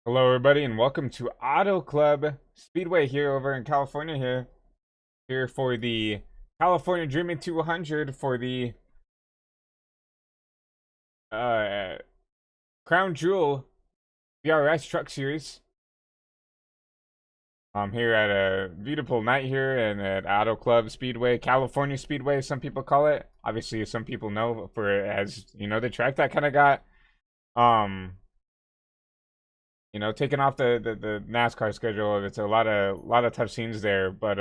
Hello, everybody, and welcome to Auto Club Speedway here over in California. Here for the California Dreaming 200 for the uh, Crown Jewel VRS Truck Series. I'm here at a beautiful night here and at Auto Club Speedway, California Speedway, some people call it. Obviously, some people know for as the track that kind of got um taking off the NASCAR schedule. It's a lot of tough scenes there, but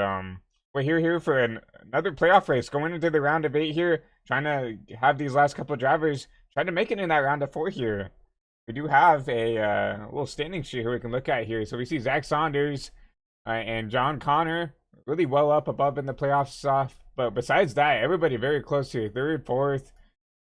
we're here for another playoff race going into the round of 8 here, trying to have these last couple of drivers trying to make it in that round of 4 here. We do have a little standing sheet here we can look at here. So we see Zach Saunders and John Connor really well up above in the playoffs off, but besides that, everybody very close here. 3rd, 4th,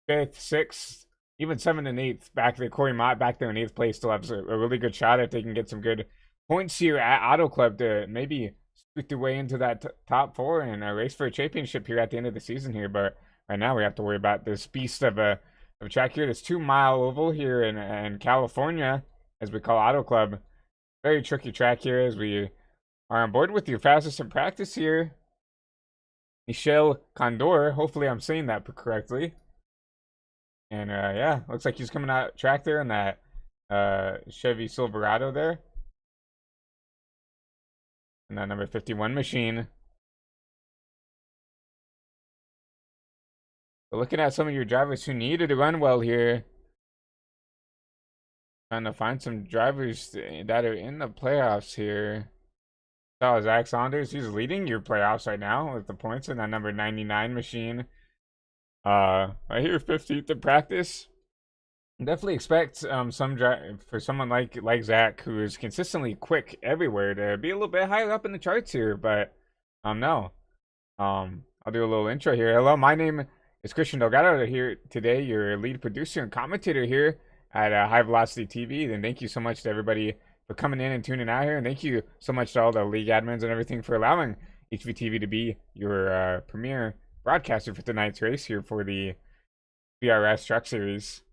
5th, 6th, even 7th and 8th back there. Cory Mott back there in 8th place still has a really good shot if they can get some good points here at Auto Club to maybe squeak their way into that top 4 and race for a championship here at the end of the season here. But right now we have to worry about this beast of a track here. This 2-mile oval here in California, as we call Auto Club. Very tricky track here as we are on board with your fastest in practice here, Michel Condor. Hopefully I'm saying that correctly. And yeah, looks like he's coming out track there in that Chevy Silverado there. And that number 51 machine. But looking at some of your drivers who needed to run well here. Trying to find some drivers that are in the playoffs here. So Zach Saunders, he's leading your playoffs right now with the points in that number 99 machine. Right here, 15th in practice. Definitely expect for someone like Zach, who is consistently quick everywhere, to be a little bit higher up in the charts here. But no, I'll do a little intro here. Hello, my name is Christian Delgado here today, your lead producer and commentator here at High Velocity TV. And thank you so much to everybody for coming in and tuning out here, and thank you so much to all the league admins and everything for allowing HVTV to be your premier broadcaster for tonight's race here for the VRS Truck Series.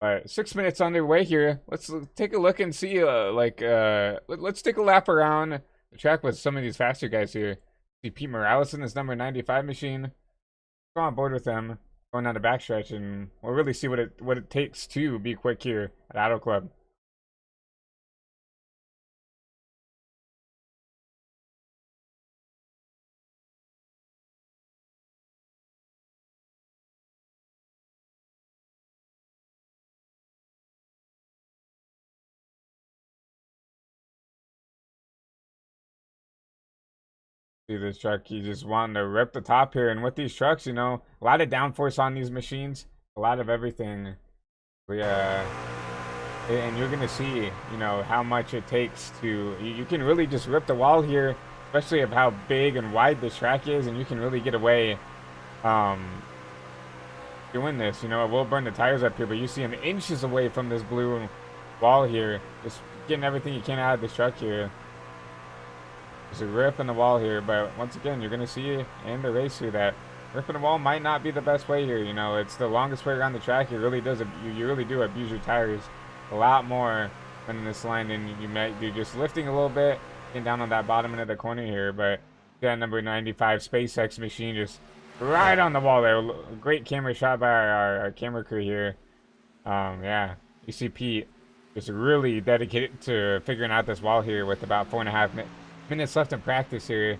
But 6 minutes underway here. Let's take a look and see. Let's take a lap around the track with some of these faster guys here. See Pete Morales in this number 95 machine. Go on board with them going down the backstretch, and we'll really see what it takes to be quick here at Auto Club. See this truck, he just wanting to rip the top here. And with these trucks, a lot of downforce on these machines, a lot of everything. Yeah, and you're gonna see, how much it takes to. You can really just rip the wall here, especially of how big and wide this track is, and you can really get away, doing this. It will burn the tires up here, but you see him inches away from this blue wall here, just getting everything you can out of this truck here. There's a rip in the wall here, but once again, you're going to see in the race here that ripping the wall might not be the best way here. It's the longest way around the track. It really does. You really do abuse your tires a lot more than this line than you might do just lifting a little bit, getting down on that bottom end of the corner here. But that number 95 SpaceX machine just right on the wall there. Great camera shot by our camera crew here. Yeah, you see Pete just really dedicated to figuring out this wall here with about 4.5 minutes left in practice here,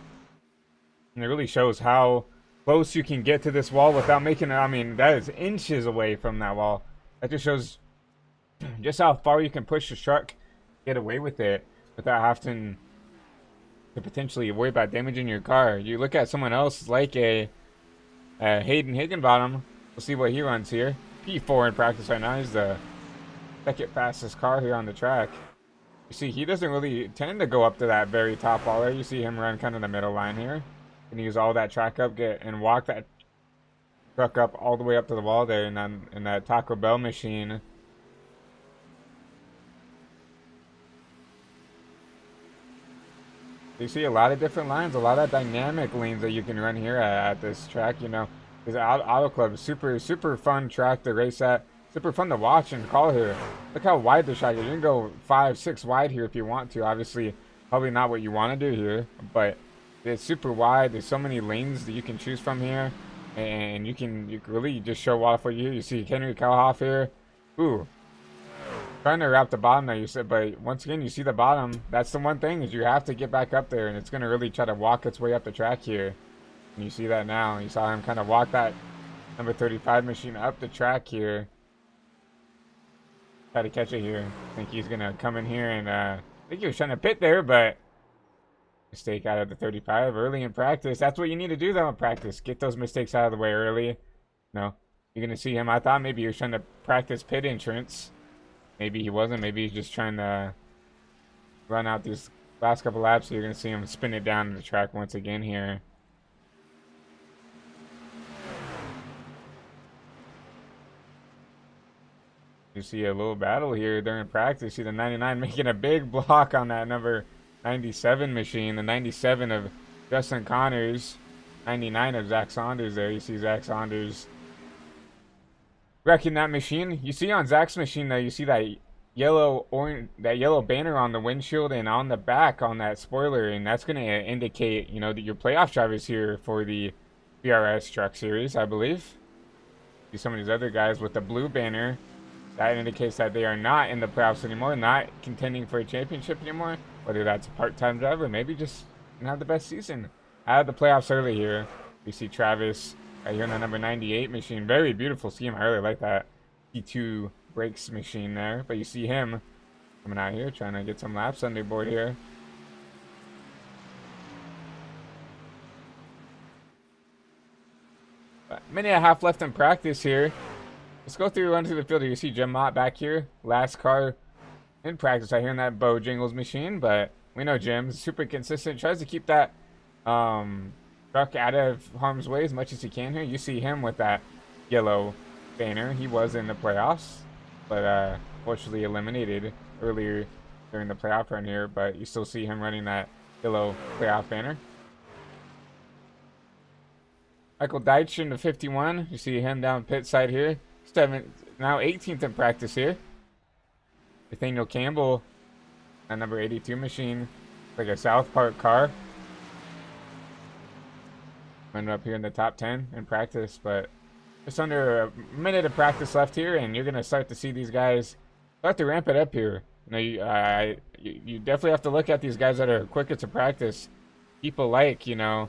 and it really shows how close you can get to this wall without making it. I mean, that is inches away from that wall. That just shows just how far you can push the truck, get away with it without having to potentially worry about damaging your car. You look at someone else like a Hayden Higginbottom. We'll see what he runs here. P4 in practice right now. He's the second fastest car here on the track. You see, he doesn't really tend to go up to that very top wall there. You see him run kind of the middle line here. And use all that track up, and walk that truck up all the way up to the wall there, and then in that Taco Bell machine. You see a lot of different lines, a lot of dynamic lanes that you can run here at this track. This Auto Club is super fun track to race at. super fun to watch and call here. Look how wide the track is. You can go 5, 6 wide here if you want to. Obviously, probably not what you want to do here, but it's super wide. There's so many lanes that you can choose from here, and you can really just show off what you see Henry Kalhoff here. Ooh, trying to wrap the bottom there, you said, but once again, you see the bottom. That's the one thing, is you have to get back up there, and it's going to really try to walk its way up the track here. And you see that now. You saw him kind of walk that number 35 machine up the track here. Try to catch it here. I think he's going to come in here, and I think he was trying to pit there, but mistake out of the 35 early in practice. That's what you need to do, though, in practice. Get those mistakes out of the way early. No, you're going to see him. I thought maybe he was trying to practice pit entrance. Maybe he wasn't. Maybe he's just trying to run out these last couple laps. So you're going to see him spin it down the track once again here. You see a little battle here during practice. You see the 99 making a big block on that number 97 machine. The 97 of Justin Connors. 99 of Zach Saunders there. You see Zach Saunders wrecking that machine. You see on Zach's machine though, you see that yellow banner on the windshield and on the back on that spoiler, and that's going to indicate, you know, that your playoff drivers here for the VRS Truck Series, I believe. See some of these other guys with the blue banner. That indicates that they are not in the playoffs anymore, not contending for a championship anymore. Whether that's a part-time driver, maybe just not the best season. Out of the playoffs early here. You see Travis right here in the number 98 machine. Very beautiful scheme. I really like that T2 brakes machine there. But you see him coming out here trying to get some laps under board here. But minute and a half left in practice here. Let's go through onto the field. You see Jim Mott back here. Last car in practice. I hear in that Bojangles machine. But we know Jim's super consistent. Tries to keep that truck out of harm's way as much as he can here. You see him with that yellow banner. He was in the playoffs, but fortunately eliminated earlier during the playoff run here. But you still see him running that yellow playoff banner. Michael Deitch in the 51. You see him down pit side here. Now 18th in practice here. Nathaniel Campbell, that number 82 machine, like a South Park car. Ended up here in the top 10 in practice, but just under a minute of practice left here, and you're gonna start to see these guys start to ramp it up here. You know, you definitely have to look at these guys that are quicker to practice. People like, you know,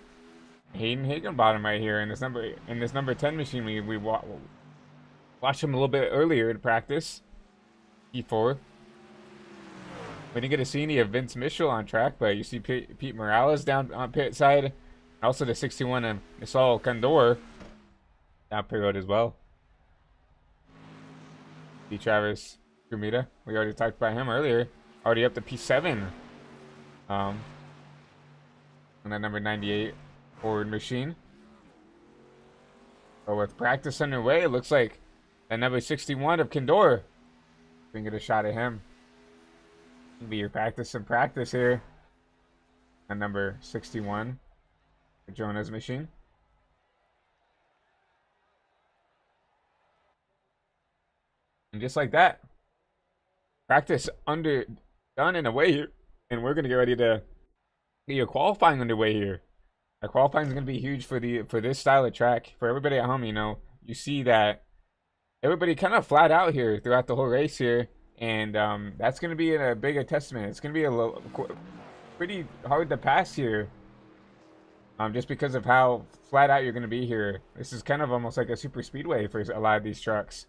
Hayden Higginbottom right here in this number 10 machine. We watched him a little bit earlier in practice. P4. We didn't get to see any of Vince Mitchell on track, but you see Pete Morales down on pit side. Also the 61 of Nisal Condor down pit road as well. See Travis Gumita. We already talked about him earlier. Already up to P7. On that number 98 Ford machine. But with practice underway, it looks like that number 61 of Condor. We can get a shot at him. It'll be your practice in practice here. And number 61. Jonah's machine. And just like that, practice done and away here, and we're gonna get ready to get your qualifying underway here. Our qualifying is gonna be huge for this style of track. For everybody at home, you know, you see that everybody kind of flat out here throughout the whole race here, and that's gonna be a bigger testament. It's gonna be pretty hard to pass here. Just because of how flat out you're going to be here. This is kind of almost like a super speedway for a lot of these trucks.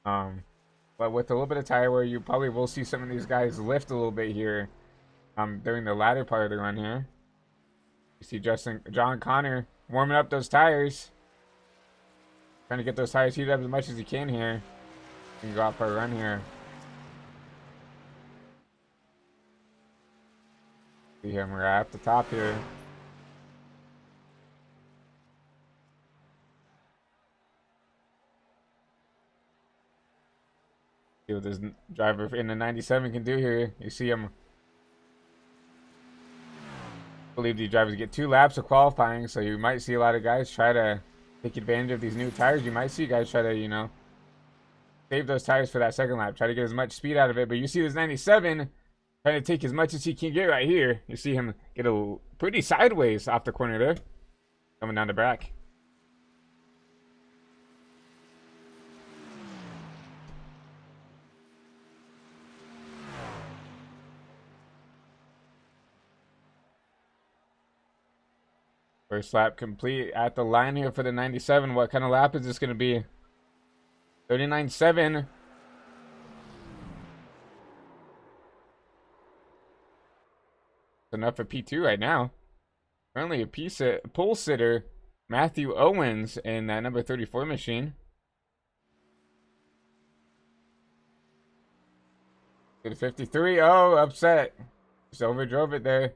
But with a little bit of tire wear, you probably will see some of these guys lift a little bit here during the latter part of the run here. You see John Connor warming up those tires. Trying to get those tires heated up as much as he can here. You can go out for a run here. See him right up the top here. See what this driver in the 97 can do here. You see him. I believe these drivers get 2 laps of qualifying, so you might see a lot of guys try to take advantage of these new tires. You might see guys try to, you know, save those tires for that second lap. Try to get as much speed out of it. But you see this 97 trying to take as much as he can get right here. You see him get a pretty sideways off the corner there, coming down the back. First lap complete at the line here for the 97. What kind of lap is this going to be? 39.7. Enough for P2 right now. Currently a pole sitter, Matthew Owens in that number 34 machine. Get a 53. Oh, upset. Just overdrove it there.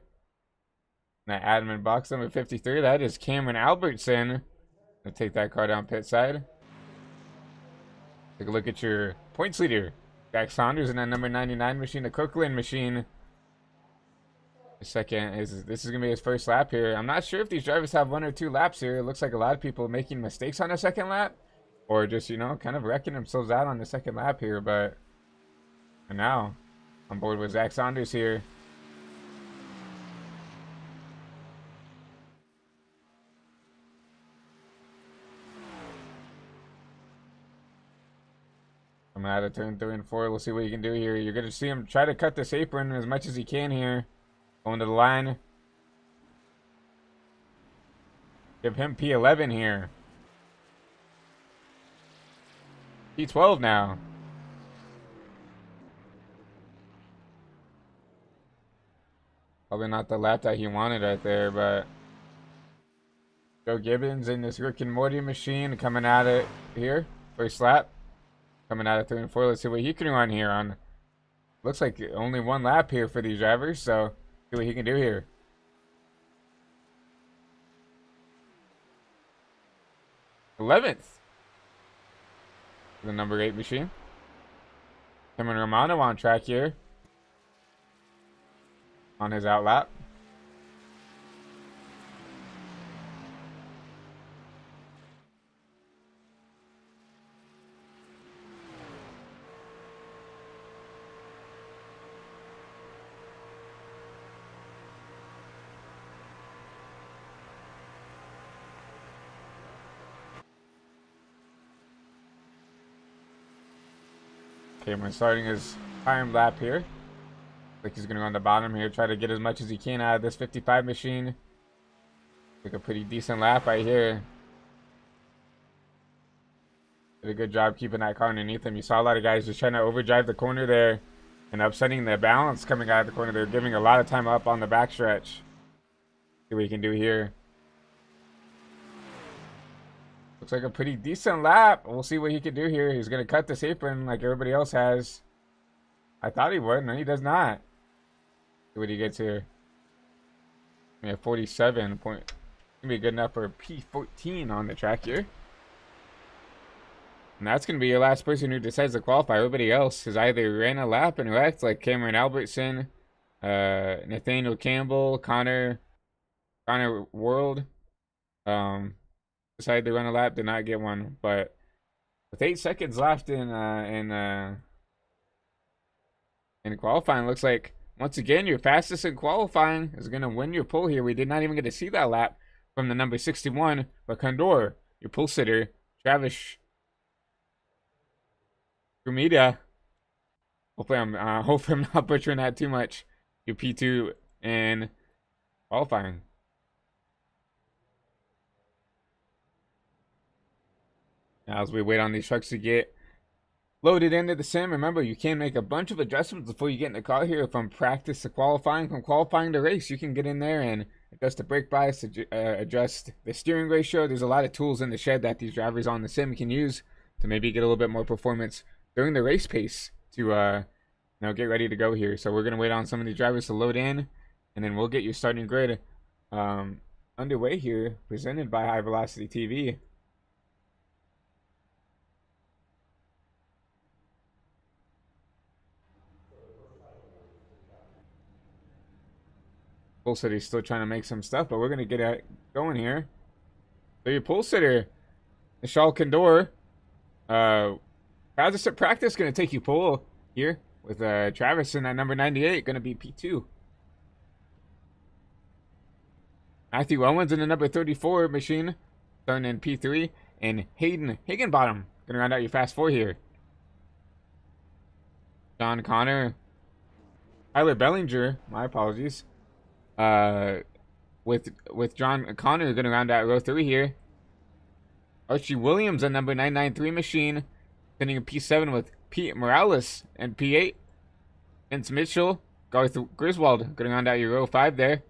That admin box number 53. That is Cameron Albertson. Gonna take that car down pit side. Take a look at your points leader. Jack Saunders in that number 99 machine, the Cookland machine. This is gonna be his first lap here. I'm not sure if these drivers have 1 or 2 laps here. It looks like a lot of people making mistakes on the second lap, or just, you know, kind of wrecking themselves out on the second lap here. But and now on board with Zach Saunders here. Coming out of turn 3 and 4. We'll see what he can do here. You're gonna see him try to cut this apron as much as he can here. Going to the line. Give him P11 here. P12 now. Probably not the lap that he wanted right there, but Joe Gibbons in this Rick and Morty machine coming at it here. First lap. Coming out of 3 and 4. Let's see what he can run here on. Looks like only 1 lap here for these drivers, so see what he can do here. '11th. The number 8 machine. Cameron Romano on track here. On his out lap. Cameron starting his time lap here. Like he's going to go on the bottom here, try to get as much as he can out of this 55 machine. Take a pretty decent lap right here. Did a good job keeping that car underneath him. You saw a lot of guys just trying to overdrive the corner there and upsetting the balance coming out of the corner. They're giving a lot of time up on the backstretch. See what he can do here. Looks like a pretty decent lap. We'll see what he can do here. He's going to cut this apron like everybody else has. I thought he would. No, he does not. See what he gets here. We have 47 point. Going to be good enough for a P14 on the track here. And that's going to be your last person who decides to qualify. Everybody else has either ran a lap and wrecked, like Cameron Albertson, Nathaniel Campbell, Connor World. Decided to run a lap, did not get one, but with 8 seconds left in qualifying, looks like once again your fastest in qualifying is gonna win your pole here. We did not even get to see that lap from the number 61, but Condor, your pole sitter, Travis Gumida. Hopefully I'm not butchering that too much. Your P2 in qualifying. Now, as we wait on these trucks to get loaded into the sim, remember, you can make a bunch of adjustments before you get in the car here, from practice to qualifying, from qualifying to race. You can get in there and adjust the brake bias, adjust the steering ratio. There's a lot of tools in the shed that these drivers on the sim can use to maybe get a little bit more performance during the race pace to get ready to go here. So we're going to wait on some of these drivers to load in, and then we'll get your starting grid underway here, presented by High Velocity TV. Pole sitter's still trying to make some stuff, but we're going to get it going here. So your pole sitter, Michelle Condor, How's this practice going to take you pole here with Travis in that number 98, going to be P2. Matthew Owens in the number 34 machine, starting in P3. And Hayden Higginbottom going to round out your fast 4 here. John Connor, Tyler Bellinger, my apologies. With John Connor going to round out row 3 here. Archie Williams on number 993 machine, sitting in P7 with Pete Morales and P8. Vince Mitchell, Garth Griswold going to round out your row 5 there.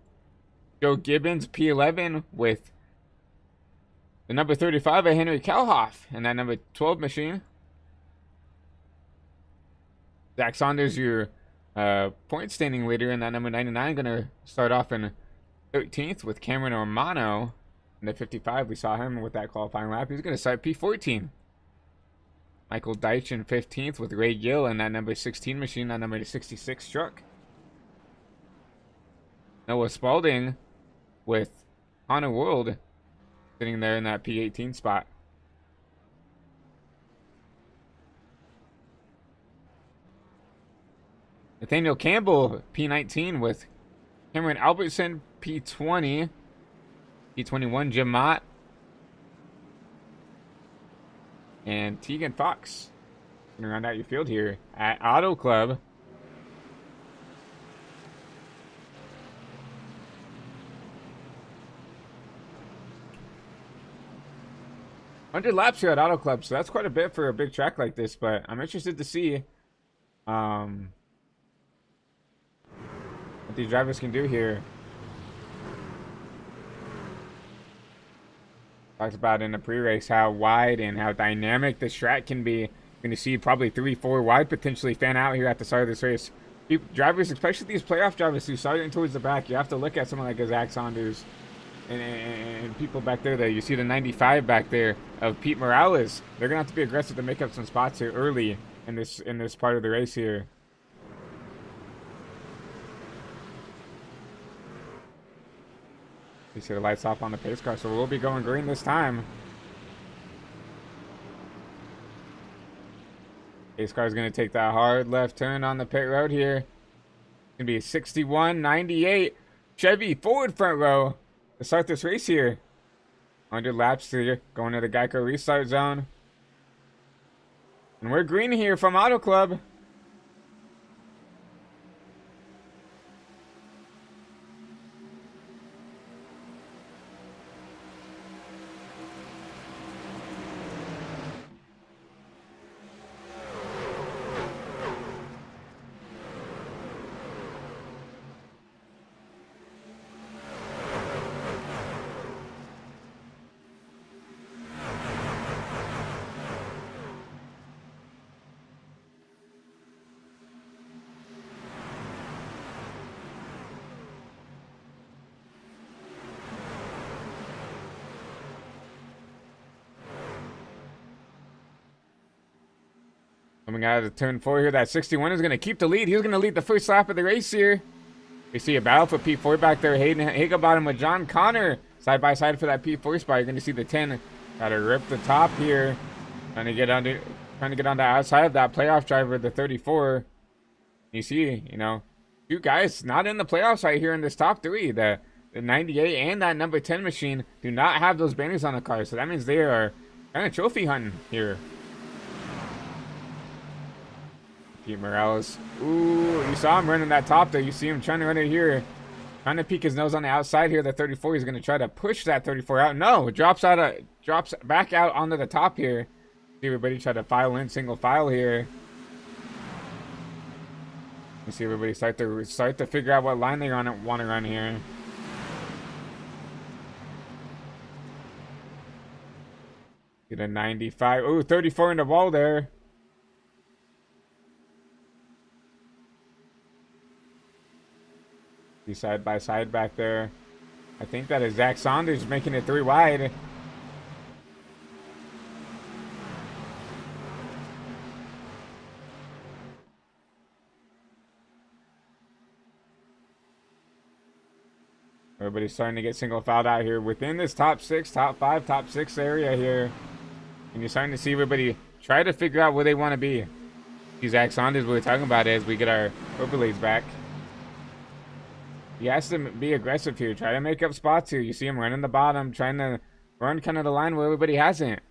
Joe Gibbons, P11 with the number 35 of Henry Kalhoff and that number 12 machine. Zach Saunders, your point standing leader in that number 99, going to start off in 13th with Cameron Romano. In the 55, we saw him with that qualifying lap. He's going to start P14. Michael Deitch in 15th with Ray Gill in that number 16 machine, that number 66 truck. Noah Spalding with Honor World sitting there in that P18 spot. Nathaniel Campbell, P19 with Cameron Albertson, P20. P21, Jim Mott. And Tegan Fox. Gonna round out your field here at Auto Club. Under laps here at Auto Club, so that's quite a bit for a big track like this, but I'm interested to see what these drivers can do here. Talked about in the pre-race how wide and how dynamic this track can be. You're going to see probably 3-4 wide potentially fan out here at the start of this race. Drivers, especially these playoff drivers who started towards the back, you have to look at someone like Zach Saunders and people back there. That you see the 95 back there of Pete Morales. They're going to have to be aggressive to make up some spots here early in this part of the race here. You see the lights off on the pace car, so we'll be going green this time. Pace car is going to take that hard left turn on the pit road here. It's going to be a 61.98 Chevy forward front row to start this race here. Under laps here, going to the Geico restart zone. And we're green here from Auto Club. Coming out of turn 4 here, that 61 is going to keep the lead. He's going to lead the first lap of the race here. We see a battle for P4 back there. Hayden Higginbottom with John Connor side by side for that P4 spot. You're going to see the 10 got to rip the top here, trying to get on the outside of that playoff driver, the 34. You see, two guys not in the playoffs right here in this top 3. The 98 and that number 10 machine do not have those banners on the car, so that means they are kind of trophy hunting here. Pete Morales. Ooh, you saw him running that top there. You see him trying to run it here. Trying to peek his nose on the outside here. The 34, he's going to try to push that 34 out. No, drops back out onto the top here. See everybody try to file in single file here. You see everybody start to figure out what line they want to run here. Get a 95. Ooh, 34 in the wall there. Side by side back there. I think that is Zach Saunders making it 3 wide. Everybody's starting to get single filed out here within this top 6, top 5, top 6 area here. And you're starting to see everybody try to figure out where they want to be. These Axondas we were talking about as we get our overlays back. He has to be aggressive here. Try to make up spots here. You see him running the bottom, trying to run kind of the line where everybody hasn't.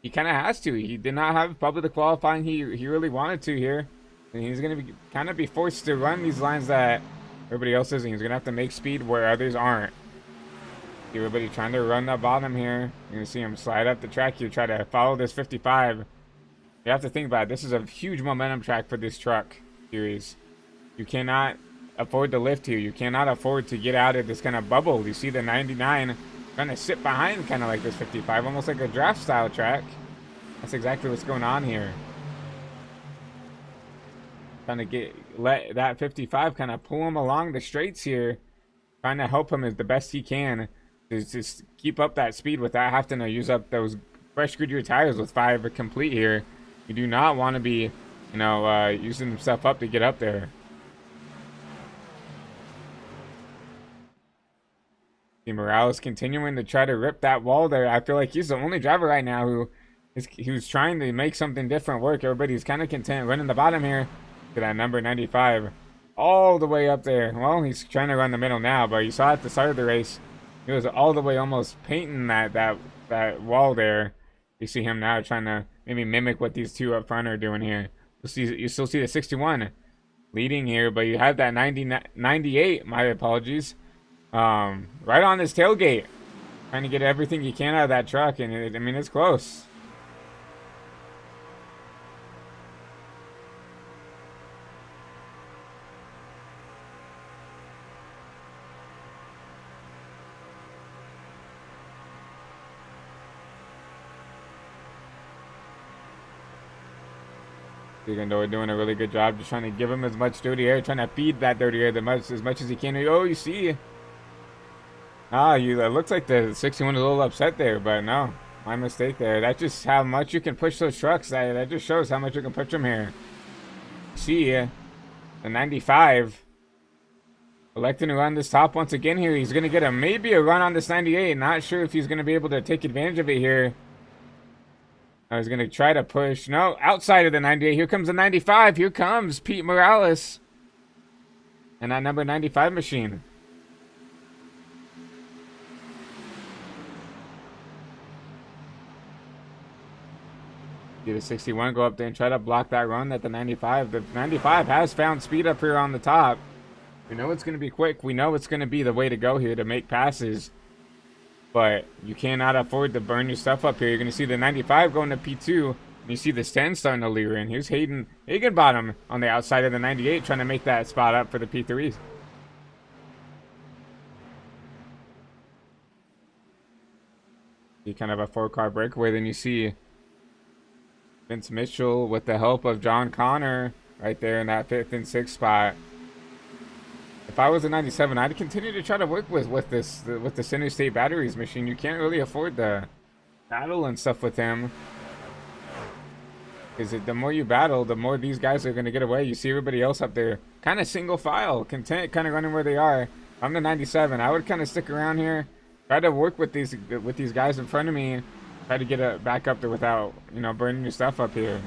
He kind of has to. He did not have probably the qualifying he really wanted to here. And he's going to be kind of be forced to run these lines that everybody else isn't. He's going to have to make speed where others aren't. See everybody trying to run the bottom here. You're going to see him slide up the track here, try to follow this 55. You have to think about it. This is a huge momentum track for this truck series. You cannot afford to lift here. You cannot afford to get out of this kind of bubble. You see the 99 trying to sit behind kind of like this 55, almost like a draft style track. That's exactly what's going on here. Trying to let that 55 kind of pull him along the straights here. Trying to help him as the best he can to just keep up that speed without having to use up those fresh Goodyear tires with 5 complete here. You do not want to be, using himself up to get up there. See Morales continuing to try to rip that wall there. I feel like he's the only driver right now who's trying to make something different work. Everybody's kind of content running the bottom here to that number 95 all the way up there. Well, he's trying to run the middle now, but you saw at the start of the race, he was all the way almost painting that wall there. You see him now trying to maybe mimic what these two up front are doing here. You still see the 61 leading here, but you have that 98, my apologies, right on his tailgate, trying to get everything you can out of that truck, and it's close. Even though we're doing a really good job just trying to give him as much dirty air, trying to feed that dirty air as much as he can. Oh, you see. It looks like the 61 is a little upset there, but no, my mistake there. That's just how much you can push those trucks. That just shows how much you can push them here. See, the 95 electing to run this top once again here. He's going to get maybe a run on this 98. Not sure if he's going to be able to take advantage of it here. I was going to try to push. No, outside of the 98. Here comes the 95. Here comes Pete Morales. And that number 95 machine. See the 61 go up there and try to block that run at the 95. The 95 has found speed up here on the top. We know it's going to be quick. We know it's going to be the way to go here to make passes. But you cannot afford to burn your stuff up here. You're going to see the 95 going to P2. And you see the 10 starting to leer in. Here's Higginbottom on the outside of the 98 trying to make that spot up for the P3s. See kind of a 4-car breakaway. Then you see Vince Mitchell with the help of John Connor right there in that 5th and 6th spot. If I was a 97, I'd continue to try to work with the Center State Batteries machine. You can't really afford the battle and stuff with him. Because the more you battle, the more these guys are going to get away. You see everybody else up there kind of single file, content, kind of running where they are. I'm the 97. I would kind of stick around here, try to work with these guys in front of me, try to get it back up there without, burning your stuff up here.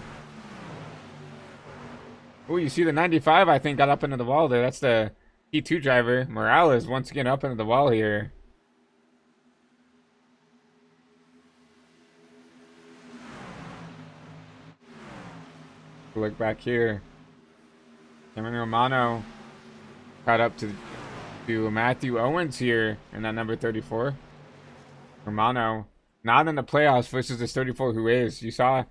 Oh, you see the 95, I think, got up into the wall there. That's the P2 driver. Morales once again up into the wall here. Look back here. Cameron Romano caught up to Matthew Owens here in that number 34. Romano not in the playoffs versus this 34 who is. You saw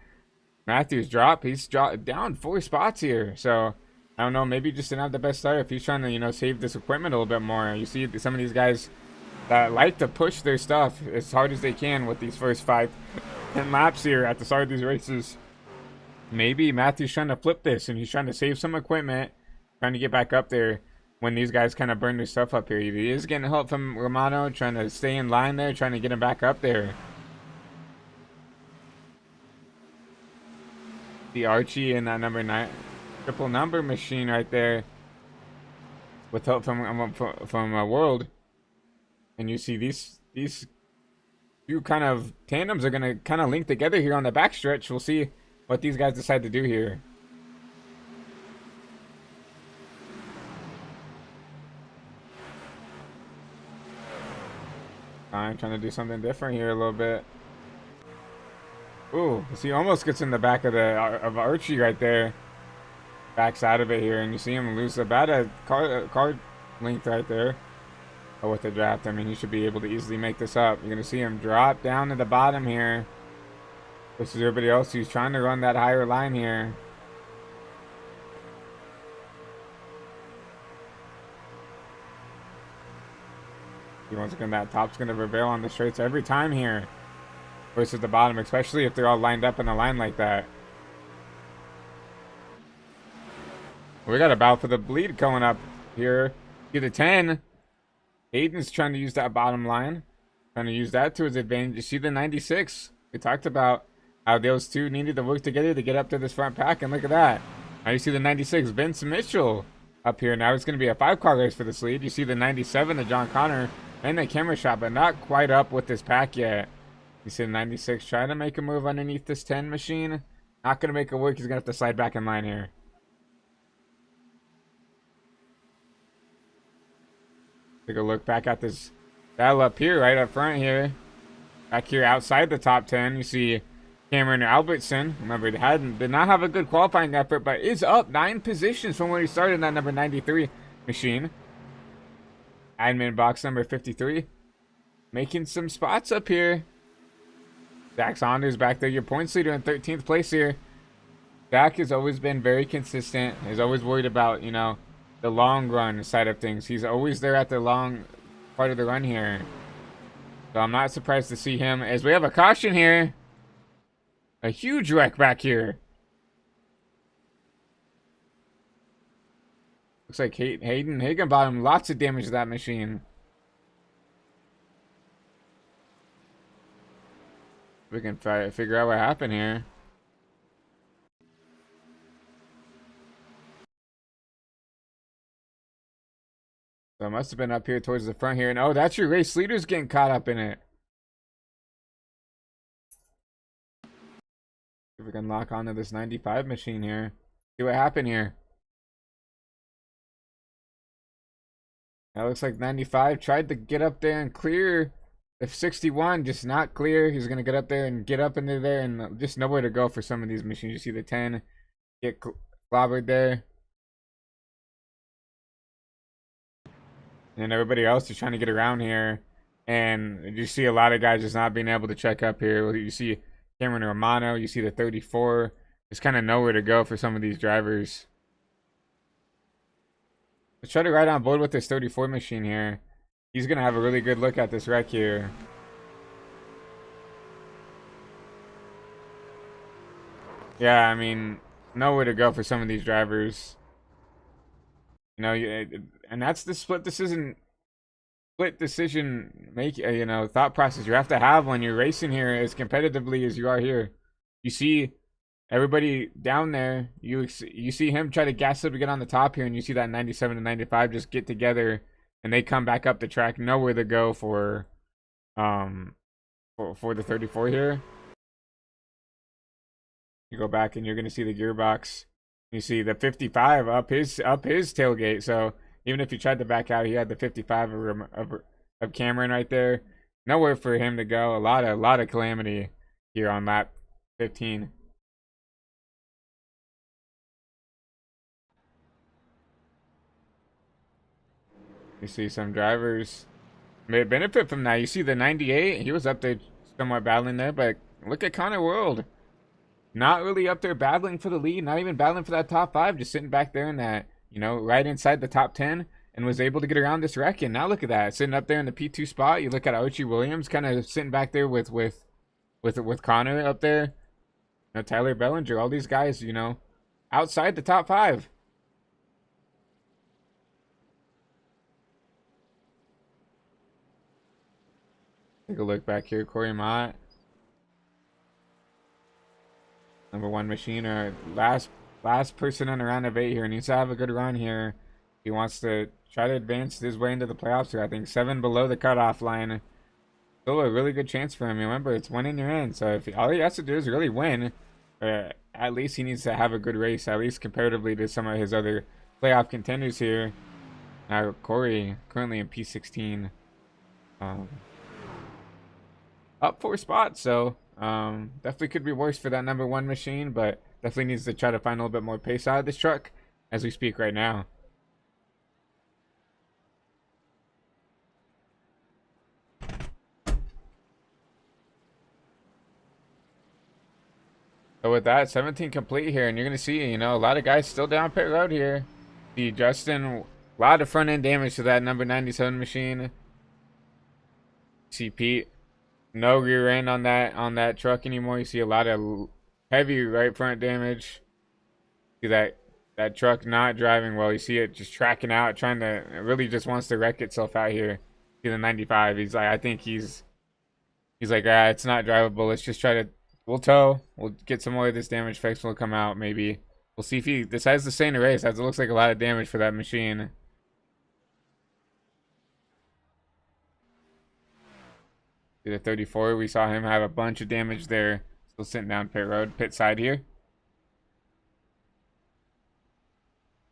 Matthews drop. He's dropped down 4 spots here. So I don't know, maybe just didn't have the best start if he's trying to, save this equipment a little bit more. You see some of these guys that like to push their stuff as hard as they can with these first 5-10 laps here at the start of these races. Maybe Matthew's trying to flip this and he's trying to save some equipment, trying to get back up there when these guys kind of burn their stuff up here. He is getting help from Romano, trying to stay in line there, trying to get him back up there. The Archie and that number 9. Triple number machine right there with help from World. And you see these two kind of tandems are going to kind of link together here on the backstretch. We'll see what these guys decide to do here. I'm trying to do something different here a little bit. Ooh, he almost gets in the back of Archie right there. Backs out of it here, and you see him lose about a car length right there. Oh, with the draft, I mean, he should be able to easily make this up. You're gonna see him drop down to the bottom here. This is everybody else who's trying to run that higher line here. Once again, that top's going to prevail on the straights every time here versus the bottom, especially if they're all lined up in a line like that. We got a battle for the bleed coming up here. See the 10. Hayden's trying to use that bottom line, trying to use that to his advantage. You see the 96. We talked about how those two needed to work together to get up to this front pack, and look at that. Now you see the 96, Vince Mitchell up here. Now it's going to be a 5-car race for this lead. You see the 97, the John Connor, and the camera shot, but not quite up with this pack yet. You see the 96 trying to make a move underneath this 10 machine. Not going to make it work. He's going to have to slide back in line here. Take a look back at this battle up here, right up front here. Back here outside the top 10, you see Cameron Albertson. Remember, did not have a good qualifying effort, but is up 9 positions from where he started in that number 93 machine. Admin box number 53. Making some spots up here. Zach Saunders back there, your points leader in 13th place here. Zach has always been very consistent. He's always worried about, you know, the long run side of things. He's always there at the long part of the run here. So I'm not surprised to see him as we have a caution here. A huge wreck back here. Looks like Hayden Higginbottom, lots of damage to that machine. We can try to figure out what happened here. So it must have been up here towards the front here. And oh, that's your race leader's getting caught up in it. If we can lock onto this 95 machine here. See what happened here. That looks like 95 tried to get up there and clear. If 61 just not clear, he's going to get up there and get up into there and just nowhere to go for some of these machines. You see the 10 get clobbered there. And everybody else is trying to get around here. And you see a lot of guys just not being able to check up here. You see Cameron Romano, you see the 34. There's kind of nowhere to go for some of these drivers. Let's try to ride on board with this 34 machine here. He's going to have a really good look at this wreck here. Yeah, I mean, nowhere to go for some of these drivers. You know, and that's the split decision make, you know, thought process you have to have when you're racing here as competitively as you are here. You see everybody down there, you see him try to gas up to get on the top here, and you see that 97 and 95 just get together and they come back up the track, nowhere to go for the 34 here. You go back and you're gonna see the gearbox. You see the 55 up his tailgate. So even if he tried to back out, he had the 55 of Cameron right there. Nowhere for him to go. A lot of calamity here on lap 15. You see some drivers may benefit from that. You see the 98, he was up there somewhat battling there, but look at Connor World. Not really up there battling for the lead, not even battling for that top 5, just sitting back there in that, you know, right inside the top 10, and was able to get around this wreck. And now look at that, sitting up there in the P2 spot. You look at Archie Williams kind of sitting back there with Connor up there. You know, Tyler Bellinger, all these guys, you know, outside the top 5. Take a look back here, Cory Mott. Number 1 machine, or last person in a round of 8 here. Needs to have a good run here. He wants to try to advance his way into the playoffs here. I think 7 below the cutoff line. Still a really good chance for him. Remember, it's 1 in your end. So if all he has to do is really win, At least he needs to have a good race, at least comparatively to some of his other playoff contenders here. Now Cory currently in P16, um, up 4 spots, so definitely could be worse for that #1 machine, but definitely needs to try to find a little bit more pace out of this truck as we speak right now. So with that, 17 complete here, and you're gonna see, a lot of guys still down pit road here. See Justin, a lot of front end damage to that number 97 machine. See Pete, no rear end on that truck anymore. You see a lot of heavy right front damage. See that truck not driving well. You see it just tracking out, trying to, it really just wants to wreck itself out here. See the 95. He's like, I think he's like, it's not drivable. Let's just try to, we'll tow. We'll get some more of this damage fixed. We'll come out maybe. We'll see if he decides to stay in the race, as it looks like a lot of damage for that machine. See the 34. We saw him have a bunch of damage there. Still sitting down pit side here.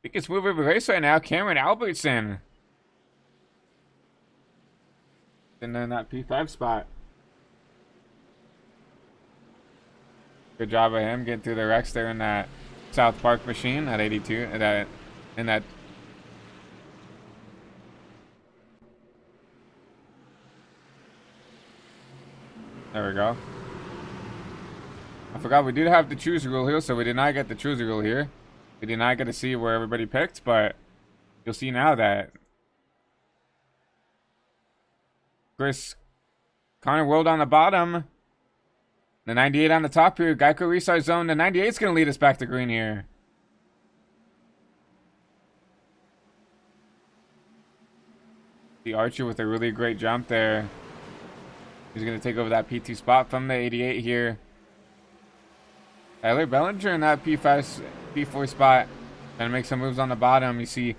Biggest mover of the race right now, Cameron Albertson. And then that P5 spot. Good job of him getting through the wrecks there in that South Park machine at 82. In that. There we go. I forgot we did have the choose rule here, so we did not get the choose rule here. We did not get to see where everybody picked, but you'll see now that Connor World on the bottom, the 98 on the top here. Geico Restart Zone. The 98 is going to lead us back to green here. The Archie with a really great jump there. He's going to take over that P2 spot from the 88 here. Tyler Bellinger in that P4 spot. Trying to make some moves on the bottom. You see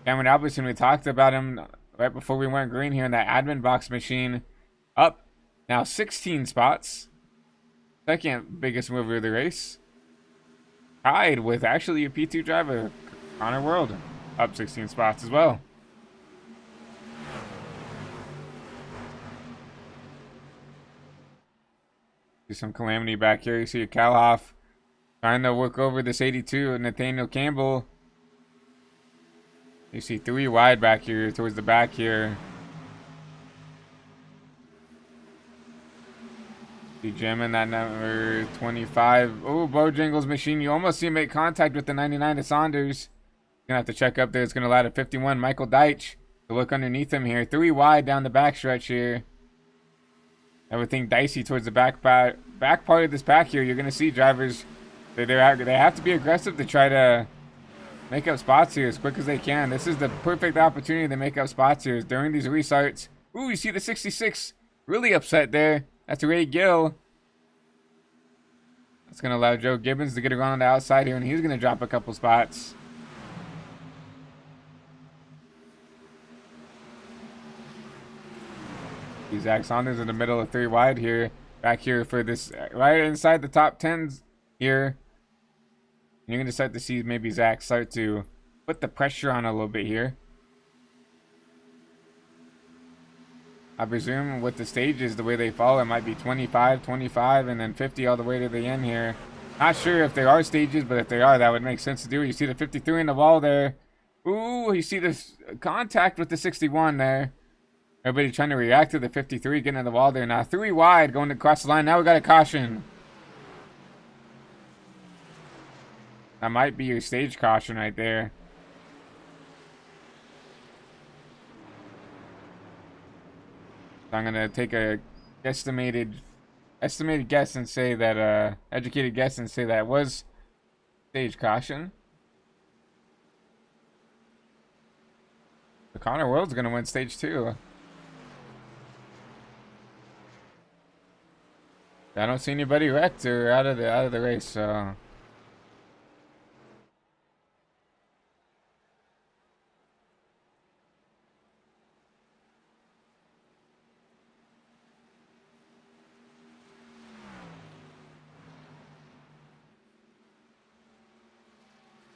Cameron Albertson, we talked about him right before we went green here in that admin box machine. Up now 16 spots. Second biggest mover of the race. Tied with actually a P2 driver, Connor World. Up 16 spots as well. See some calamity back here. You see a Kalhoff trying to work over this 82, Nathaniel Campbell. You see 3 wide back here, towards the back here. See Jim in that number 25. Oh, Bojangles machine. You almost see him make contact with the 99 to Saunders. Gonna have to check up there. It's gonna allow the 51, Michael Deitch, to look underneath him here. 3 wide down the back stretch here. Everything dicey towards the back part of this pack here. You're gonna see drivers, they have to be aggressive to try to make up spots here as quick as they can. This is the perfect opportunity to make up spots here during these restarts. Ooh, you see the 66 really upset there. That's Ray Gill. That's gonna allow Joe Gibbons to get around on the outside here, and he's gonna drop a couple spots. Zach Saunders in the middle of 3 wide here. Back here for this, right inside the top 10s here. You're going to start to see maybe Zach start to put the pressure on a little bit here. I presume with the stages, the way they fall, it might be 25, 25, and then 50 all the way to the end here. Not sure if there are stages, but if they are, that would make sense to do. You see the 53 in the wall there. Ooh, you see this contact with the 61 there. Everybody trying to react to the 53 getting in the wall there. Now 3 wide going across the line. Now we got a caution. That might be your stage caution right there. So I'm going to take a estimated guess and say that, educated guess and say that was stage caution. The Connor World's going to win stage 2. I don't see anybody wrecked or out of the race, so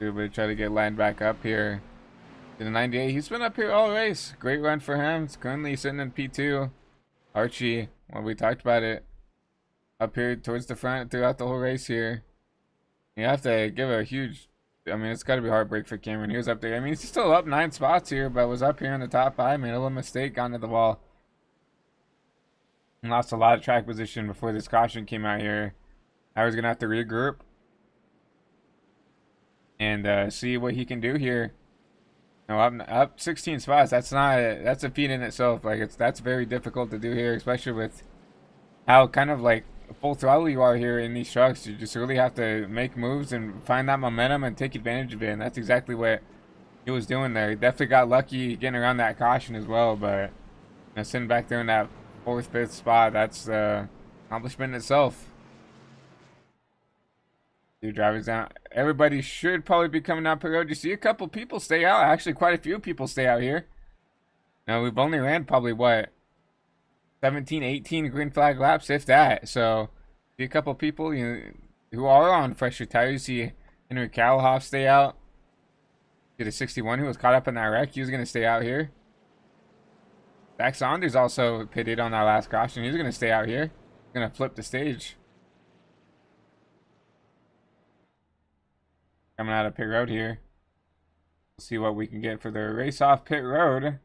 Everybody try to get lined back up here. To the 98. He's been up here all race. Great run for him. It's currently sitting in P2. Archie, well, we talked about it. Up here towards the front throughout the whole race here. You have to give a huge, I mean, it's got to be heartbreak for Cameron. He was up there. I mean, he's still up 9 spots here, but was up here in the top 5. Made a little mistake, got into the wall. And lost a lot of track position before this caution came out here. I was going to have to regroup. And see what he can do here. No, up 16 spots. That's a feat in itself. Like, that's very difficult to do here, especially with how kind of like full throttle you are here in these trucks. You just really have to make moves and find that momentum and take advantage of it. And that's exactly what he was doing there. He definitely got lucky getting around that caution as well. But sitting back there in that 4th, 5th spot, that's accomplishment in itself. Two drivers down. Everybody should probably be coming out per road. You see a couple people stay out. Actually, quite a few people stay out here. Now, we've only ran probably, what, 17, 18 green flag laps, if that. So, see a couple people who are on fresher tires. You see Henry Kalhoff stay out. See the 61 who was caught up in that wreck. He was going to stay out here. Zach Saunders also pitted on that last caution. He's going to stay out here. He's going to flip the stage. Coming out of pit road here. We'll see what we can get for the race off pit road.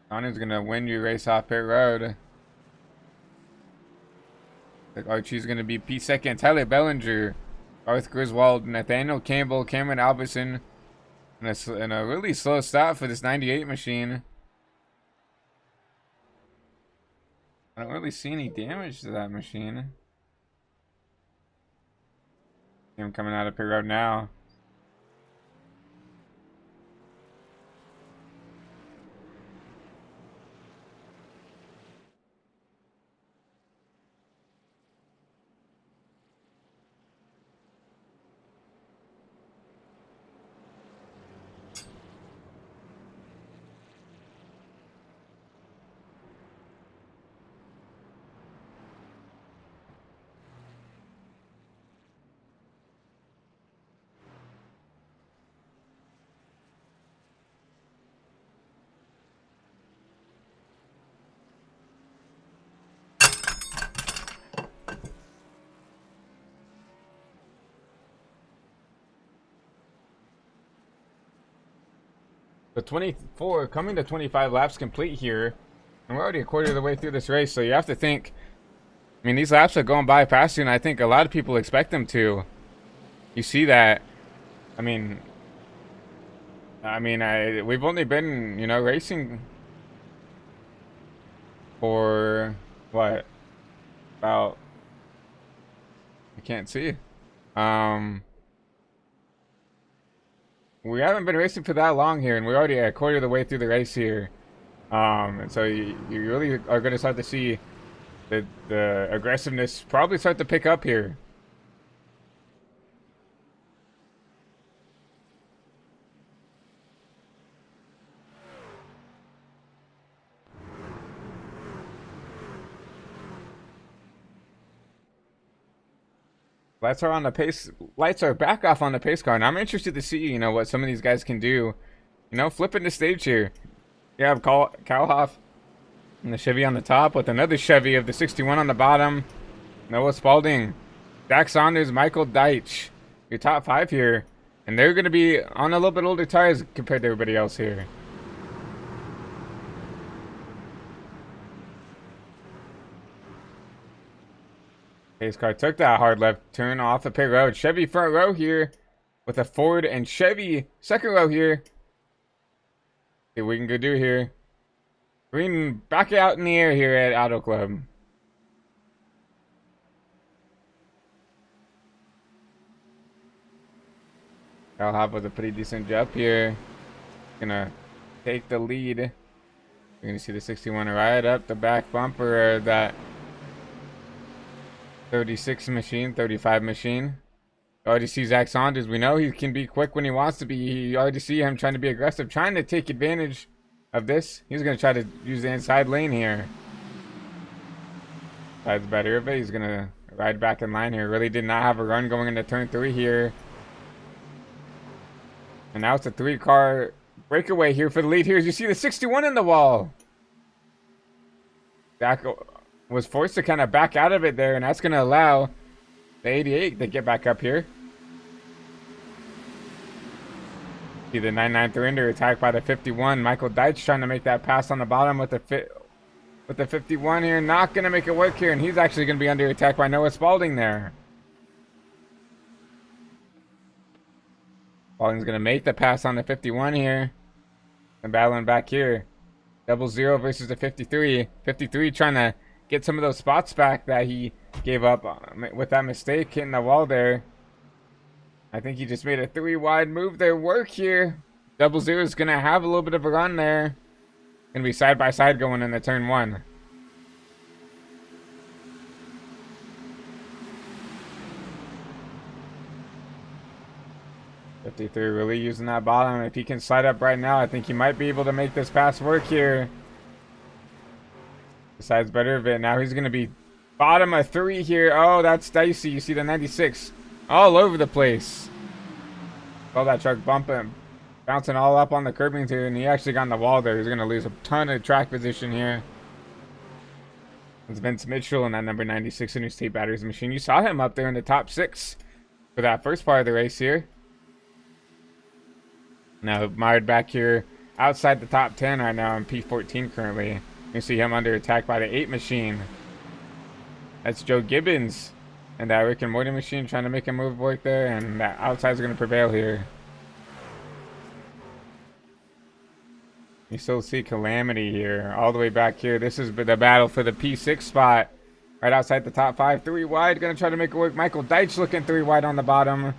Connor's gonna win you race off pit road. Like Archie's gonna be P2. Tyler Bellinger, Garth Griswold, Nathaniel Campbell, Cameron Albertson. And a really slow stop for this 98 machine. I don't really see any damage to that machine. Him coming out of pit road now. The 24 coming to 25 laps complete here, and we're already a quarter of the way through this race. So you have to think, I mean, these laps are going by faster than I think a lot of people expect them to. You see that? I mean, we've only been, racing for what, about, I can't see. We haven't been racing for that long here, and we're already a quarter of the way through the race here. And so you really are going to start to see the aggressiveness probably start to pick up here. Lights are on the pace. Lights are back off on the pace car, and I'm interested to see, what some of these guys can do. Flipping the stage here. You have Kalhoff and the Chevy on the top with another Chevy of the 61 on the bottom. Noah Spalding, Zach Saunders, Michael Deitch. Your top 5 here, and they're going to be on a little bit older tires compared to everybody else here. Pace car took that hard left turn off the pit road. Chevy front row here with a Ford and Chevy second row here. See what we can go do here. Green back out in the air here at Auto Club. I'll have with a pretty decent jump here. Gonna take the lead. You're gonna see the 61 right up the back bumper of that 36 machine, 35 machine. Already see Zach Saunders. We know he can be quick when he wants to be. You already see him trying to be aggressive, trying to take advantage of this. He's going to try to use the inside lane here. That's better of it. He's going to ride back in line here. Really did not have a run going into turn 3 here. And now it's a 3-car breakaway here for the lead here. As you see the 61 in the wall. Zach was forced to kind of back out of it there, and that's going to allow the 88 to get back up here. See the 993 under attack by the 51. Michael Deitch trying to make that pass on the bottom with the 51 here. Not going to make it work here, and he's actually going to be under attack by Noah Spalding there. Spalding's going to make the pass on the 51 here. And battling back here. 00 versus the 53. 53 trying to get some of those spots back that he gave up with that mistake hitting the wall there. I think he just made a 3-wide move there. Work here. 00 is going to have a little bit of a run there. Going to be side by side going into turn 1. Really using that bottom. If he can slide up right now, I think he might be able to make this pass work here. Besides better of it. Now he's going to be bottom of 3 here. Oh, that's dicey. You see the 96 all over the place. Saw that truck bumping, bouncing all up on the curbing too, and he actually got on the wall there. He's going to lose a ton of track position here. It's Vince Mitchell in that number 96 Interstate Batteries machine. You saw him up there in the top 6 for that first part of the race here. Now mired back here outside the top 10 right now in P14 currently. You see him under attack by the 8 machine. That's Joe Gibbons and that Rick and Morty machine trying to make a move work there, and that outside is going to prevail here. You still see Calamity here all the way back here. This is the battle for the P6 spot right outside the top 5. 3 wide, going to try to make it work. Michael Deitch looking 3 wide on the bottom.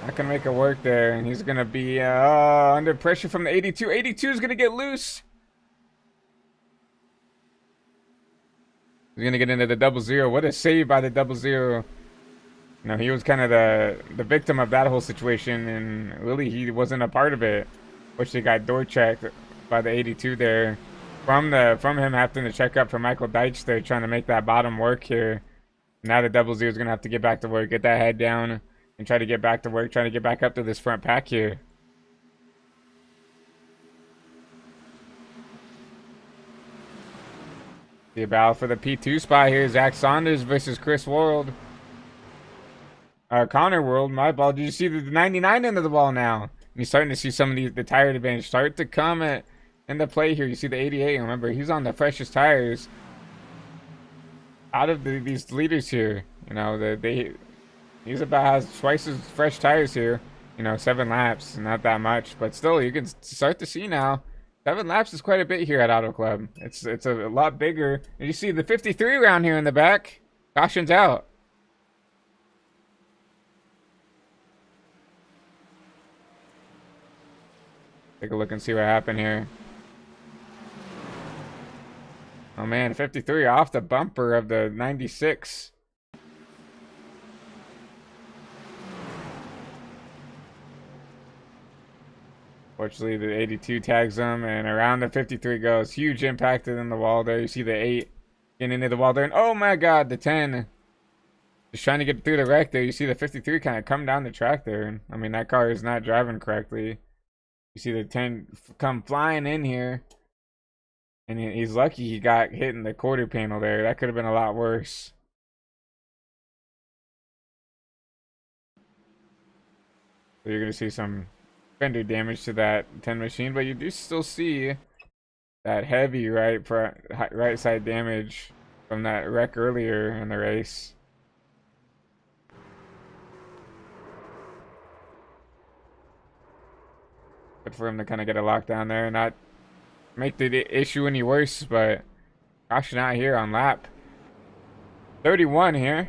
Not going to make it work there, and he's going to be under pressure from the 82. 82 is going to get loose. He's going to get into the 00. What a save by the 00. You know, he was kind of the victim of that whole situation, and really he wasn't a part of it. Which they got door checked by the 82 there. From him having to check up for Michael Deitch there, trying to make that bottom work here. Now the 00 is going to have to get back to work, get that head down, and try to get back to work, trying to get back up to this front pack here. The battle for the P2 spot here. Zach Saunders versus Chris World. Connor World, my ball. Did you see the 99 into the ball now? You're starting to see some of the tire advantage start to come into play here. You see the 88. Remember, he's on the freshest tires out of these leaders here. You know, he's about has twice as fresh tires here. You know, 7 laps, not that much, but still, you can start to see now. 7 laps is quite a bit here at Auto Club. It's a lot bigger. And you see the 53 round here in the back. Caution's out. Take a look and see what happened here. Oh man, 53 off the bumper of the 96. Fortunately, the 82 tags him, and around the 53 goes. Huge impact in the wall there. You see the 8 getting into the wall there, and oh my god, the 10 just trying to get through the wreck there. You see the 53 kind of come down the track there. I mean, that car is not driving correctly. You see the 10 come flying in here, and he's lucky he got hit in the quarter panel there. That could have been a lot worse. So you're going to see some fender damage to that 10 machine, but you do still see that heavy right side damage from that wreck earlier in the race. Good for him to kind of get a lockdown there and not make the issue any worse, but caution out here on lap 31 here.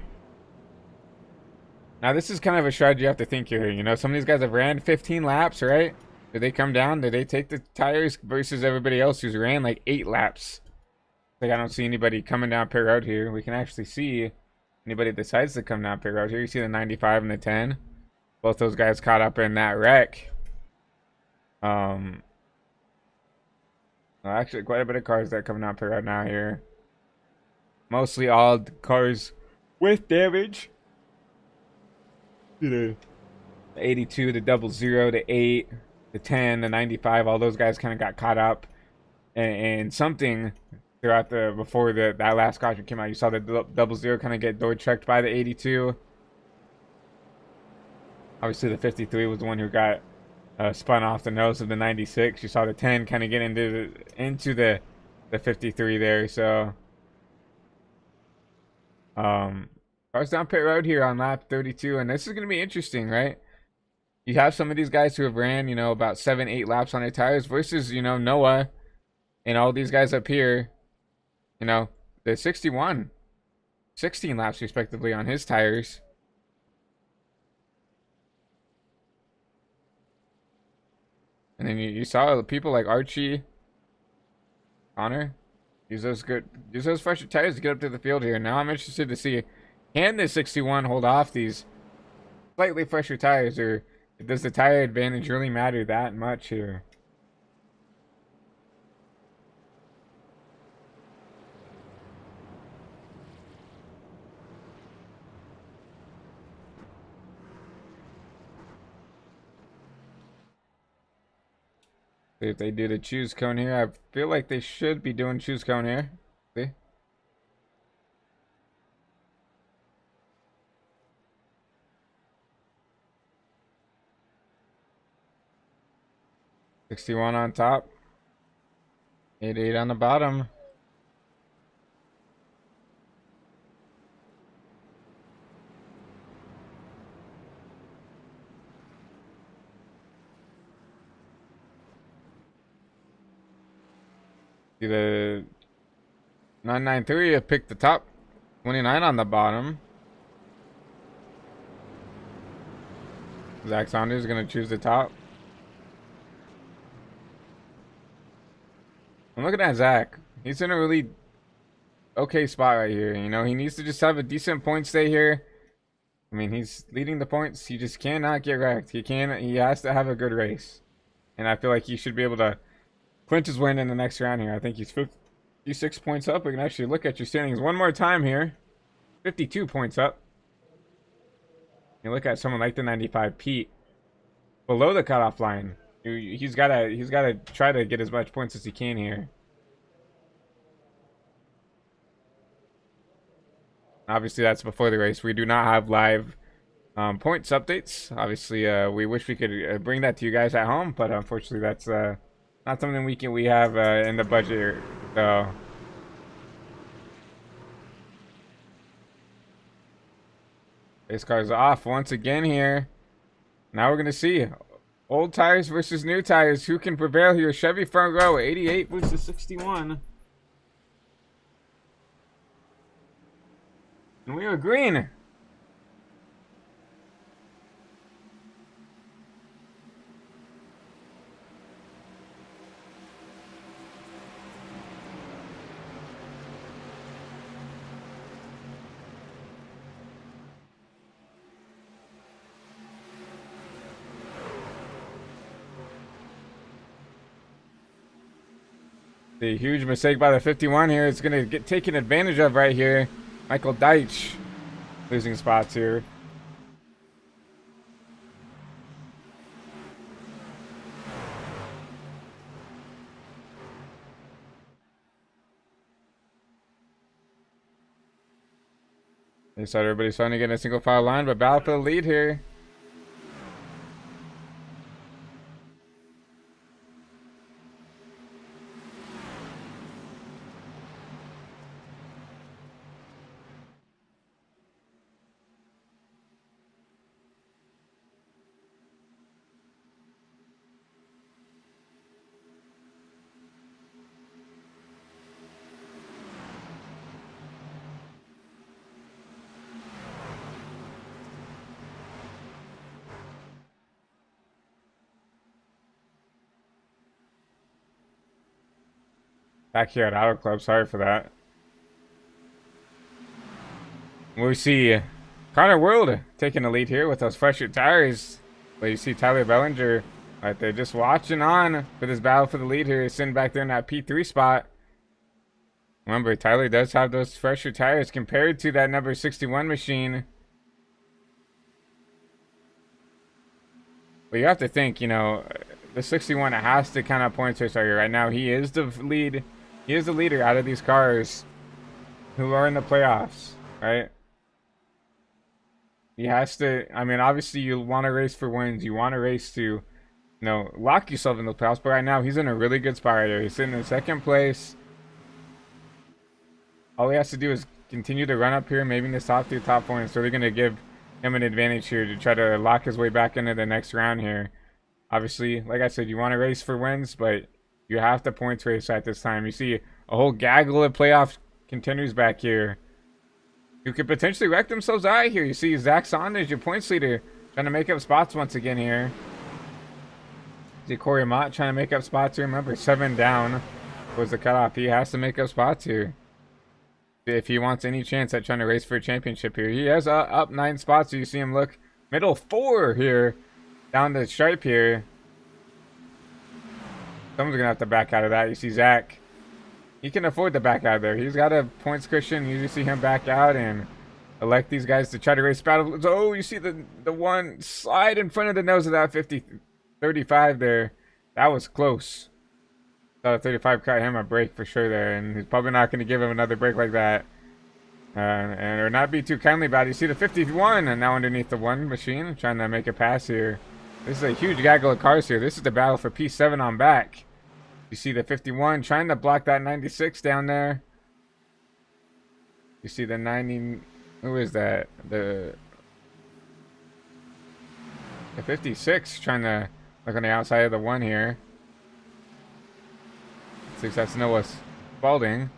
Now this is kind of a strategy you have to think here. You know, some of these guys have ran 15 laps, right? Did they come down? Did they take the tires versus everybody else who's ran like 8 laps? Like, I don't see anybody coming down pit road here. We can actually see anybody decides to come down pit road here. You see the 95 and the 10. Both those guys caught up in that wreck. Well, actually, quite a bit of cars that are coming down pit road now here. Mostly all cars with damage. The 82, the 00, the 8, the 10, the 95, all those guys kind of got caught up and something throughout before that last caution came out. You saw the 00 kind of get door checked by the 82. Obviously, the 53 was the one who got spun off the nose of the 96. You saw the 10 kind of get into the 53 there. So, cars down pit road here on lap 32, and this is going to be interesting, right? You have some of these guys who have ran, you know, about 7-8 laps on their tires versus, you know, Noah and all these guys up here. You know, the 61, 16 laps respectively on his tires. And then you saw people like Archie, Connor, use those fresher tires to get up to the field here. Now I'm interested to see, can the 61 hold off these slightly fresher tires, or does the tire advantage really matter that much here? See if they do the choose cone here. I feel like they should be doing choose cone here. See? $61 on top. 88 on the bottom. See the 993 have picked the top. 29 on the bottom. Zach Saunders is going to choose the top. I'm looking at Zach. He's in a really okay spot right here. You know, he needs to just have a decent point stay here. I mean, he's leading the points. He just cannot get wrecked. He has to have a good race. And I feel like he should be able to clinch his win in the next round here. I think he's 56 points up. We can actually look at your standings one more time here. 52 points up. You look at someone like the 95 Pete below the cutoff line. He's gotta try to get as much points as he can here. Obviously, that's before the race. We do not have live points updates. Obviously, we wish we could bring that to you guys at home, but unfortunately, that's not something we have in the budget here. So, race car's off once again here. Now we're gonna see old tires versus new tires. Who can prevail here? Chevy front row, 88 versus 61. And we are green. The huge mistake by the 51 here. It's going to get taken advantage of right here. Michael Deitch losing spots here. They said everybody's trying to get in a single file line, but battle for the lead here. Back here at Auto Club, sorry for that. We see Connor World taking the lead here with those fresher tires. But you see Tyler Bellinger right there just watching on for this battle for the lead here, sitting back there in that P3 spot. Remember, Tyler does have those fresher tires compared to that number 61 machine. But you have to think, you know, the 61 has to kind of point to us right now. He is the lead. He is the leader out of these cars who are in the playoffs, right? He has to. I mean, obviously, you want to race for wins. You want to race to, you know, lock yourself in the playoffs. But right now, he's in a really good spot right here. He's sitting in second place. All he has to do is continue to run up here, maybe in the top 3, top 4. And so they're going to give him an advantage here to try to lock his way back into the next round here. Obviously, like I said, you want to race for wins, but you have to points race at this time. You see a whole gaggle of playoff contenders back here who could potentially wreck themselves out here. You see Zach Saunders, your points leader, trying to make up spots once again here. See Cory Mott trying to make up spots here. Remember, 7 down was the cutoff. He has to make up spots here if he wants any chance at trying to race for a championship here. He has up 9 spots, so you see him look middle 4 here down the stripe here. Someone's gonna have to back out of that. You see Zach, he can afford to back out of there. He's got a points cushion. You see him back out and elect these guys to try to race battle. Oh, you see the one slide in front of the nose of that 35 there. That was close. Thought a 35 cut him a break for sure there, and he's probably not going to give him another break like that. And or not be too kindly about it. You see the 51 and now underneath the 1 machine trying to make a pass here. This is a huge gaggle of cars here. This is the battle for P7 on back. You see the 51 trying to block that 96 down there. You see the 90. Who is that? The 56 trying to look on the outside of the 1 here. That's Noah Spalding.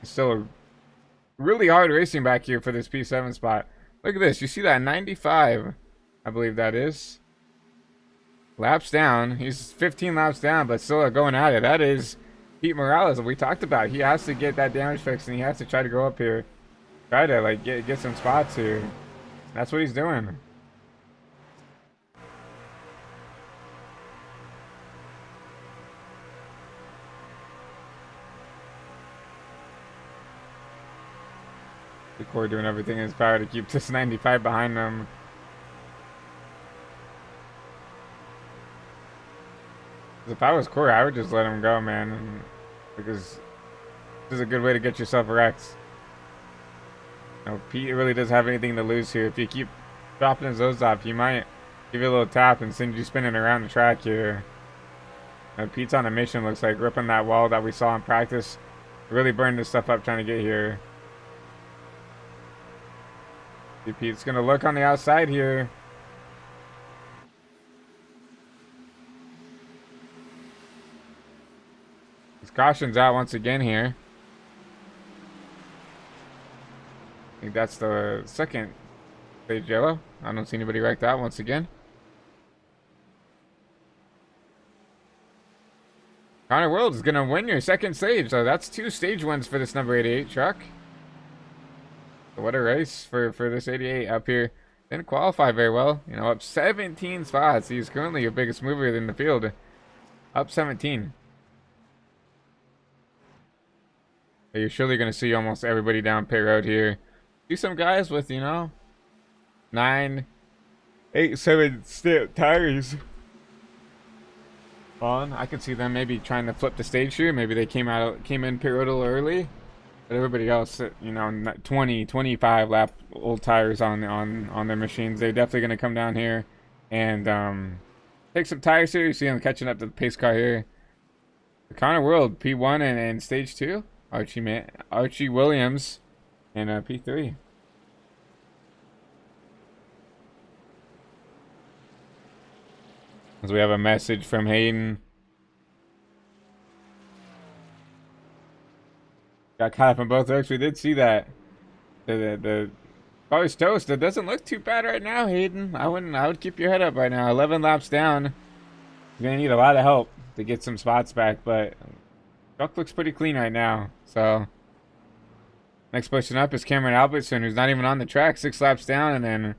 It's still a really hard racing back here for this P7 spot. Look at this. You see that 95, I believe that is. Laps down. He's 15 laps down, but still going at it. That is Pete Morales that we talked about. He has to get that damage fixed, and he has to try to go up here. Try to like get some spots here. That's what he's doing. Cory doing everything in his power to keep this 95 behind them. If I was Cory, I would just let him go, man, because this is a good way to get yourself wrecked. You know, Pete really doesn't have anything to lose here. If you keep dropping his nose off, he might give you a little tap and send you spinning around the track here. Pete's on a mission, looks like, ripping that wall that we saw in practice. Really burned this stuff up trying to get here. Pete's gonna look on the outside here. His caution's out once again here. I think that's the second stage yellow. I don't see anybody wrecked out once again. Connor World is gonna win your second stage, so that's 2 stage wins for this number 88 truck. What a race for this 88 up here. Didn't qualify very well. You know, up 17 spots. He's currently your biggest mover in the field. Up 17. But you're surely going to see almost everybody down pit road here. See some guys with, you know, 9, 8, 7 step tires on. I could see them maybe trying to flip the stage here. Maybe they came in pit road a little early. But everybody else, you know, 20, 25 lap old tires on their machines. They're definitely going to come down here and take some tires here. You see them catching up to the pace car here. Connor World, P1 and stage 2. Archie Williams and P3. As we have a message from Hayden. Got caught up in both works. We did see that. The car's toast. It doesn't look too bad right now, Hayden. I would keep your head up right now. 11 laps down. You're gonna need a lot of help to get some spots back, but truck looks pretty clean right now. So Next person up is Cameron Albertson, who's not even on the track, 6 laps down, and then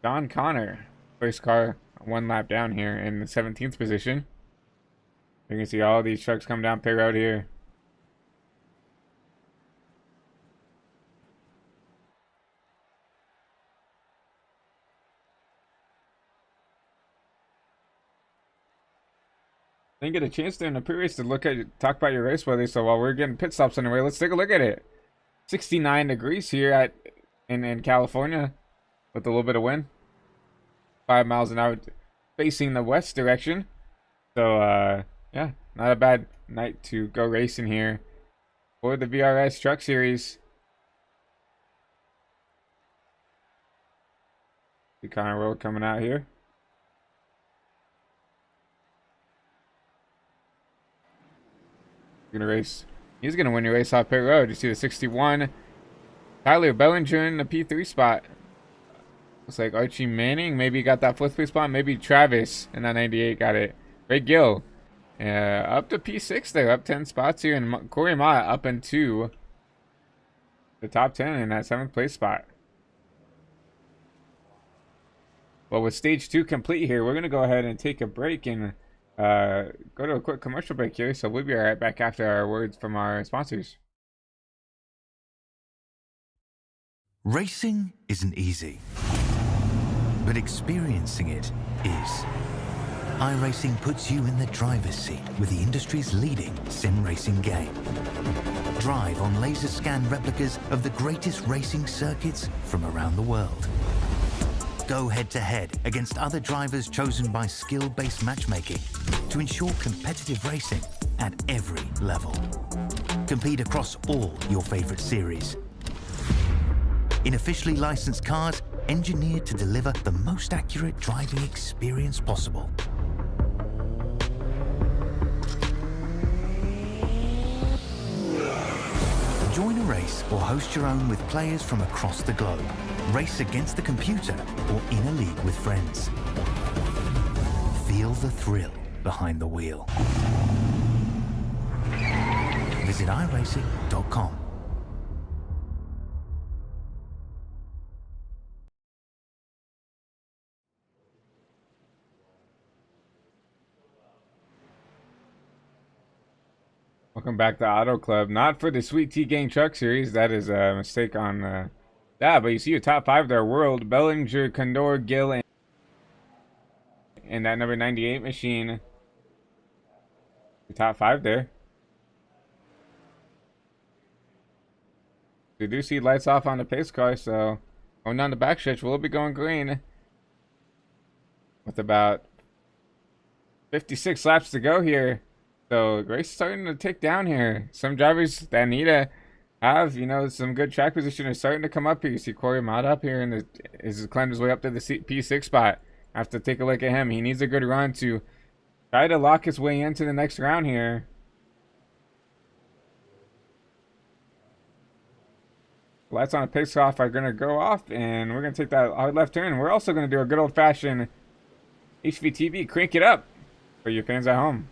Don Connor, first car 1 lap down here in the 17th position. You can see all these trucks come down pit road here. Didn't get a chance there in the pre-race to talk about your race weather. So while we're getting pit stops underway, let's take a look at it. 69 degrees here in California, with a little bit of wind. 5 miles an hour facing the west direction. So yeah, not a bad night to go racing here for the VRS Truck Series. The Connor Road coming out here. Gonna race. He's gonna win your race off pit road. You see the 61. Tyler Bellinger in the P3 spot. Looks like Archie Manning maybe got that 4th place spot. Maybe Travis in that 98 got it. Ray Gill up to P6 there, up 10 spots here, and Cory Mott up into the top 10 in that 7th place spot. Well, with stage 2 complete here, we're gonna go ahead and take a break and go to a quick commercial break here, so we'll be right back after our words from our sponsors. Racing isn't easy, but experiencing it is. iRacing puts you in the driver's seat with the industry's leading sim racing game. Drive on laser scan replicas of the greatest racing circuits from around the world. Go head-to-head against other drivers chosen by skill-based matchmaking to ensure competitive racing at every level. Compete across all your favorite series. In officially licensed cars, engineered to deliver the most accurate driving experience possible. Join a race or host your own with players from across the globe. Race against the computer or in a league with friends. Feel the thrill behind the wheel. Visit iRacing.com. Welcome back to Auto Club. Not for the Sweet Tea Gang Truck Series. That is a mistake on that. But you see your top 5 there. World, Bellinger, Condor, Gill, and that number 98 machine. The top 5 there. We do see lights off on the pace car, so going down the backstretch, we'll be going green. With about 56 laps to go here. So the race is starting to tick down here. Some drivers that need to have, some good track position are starting to come up here. You see Cory Mott up here and is climbed his way up to the P6 spot. I have to take a look at him. He needs a good run to try to lock his way into the next round here. Lights on a pace off are going to go off, and we're going to take that hard left turn. We're also going to do a good old-fashioned HVTV. Crank it up for your fans at home.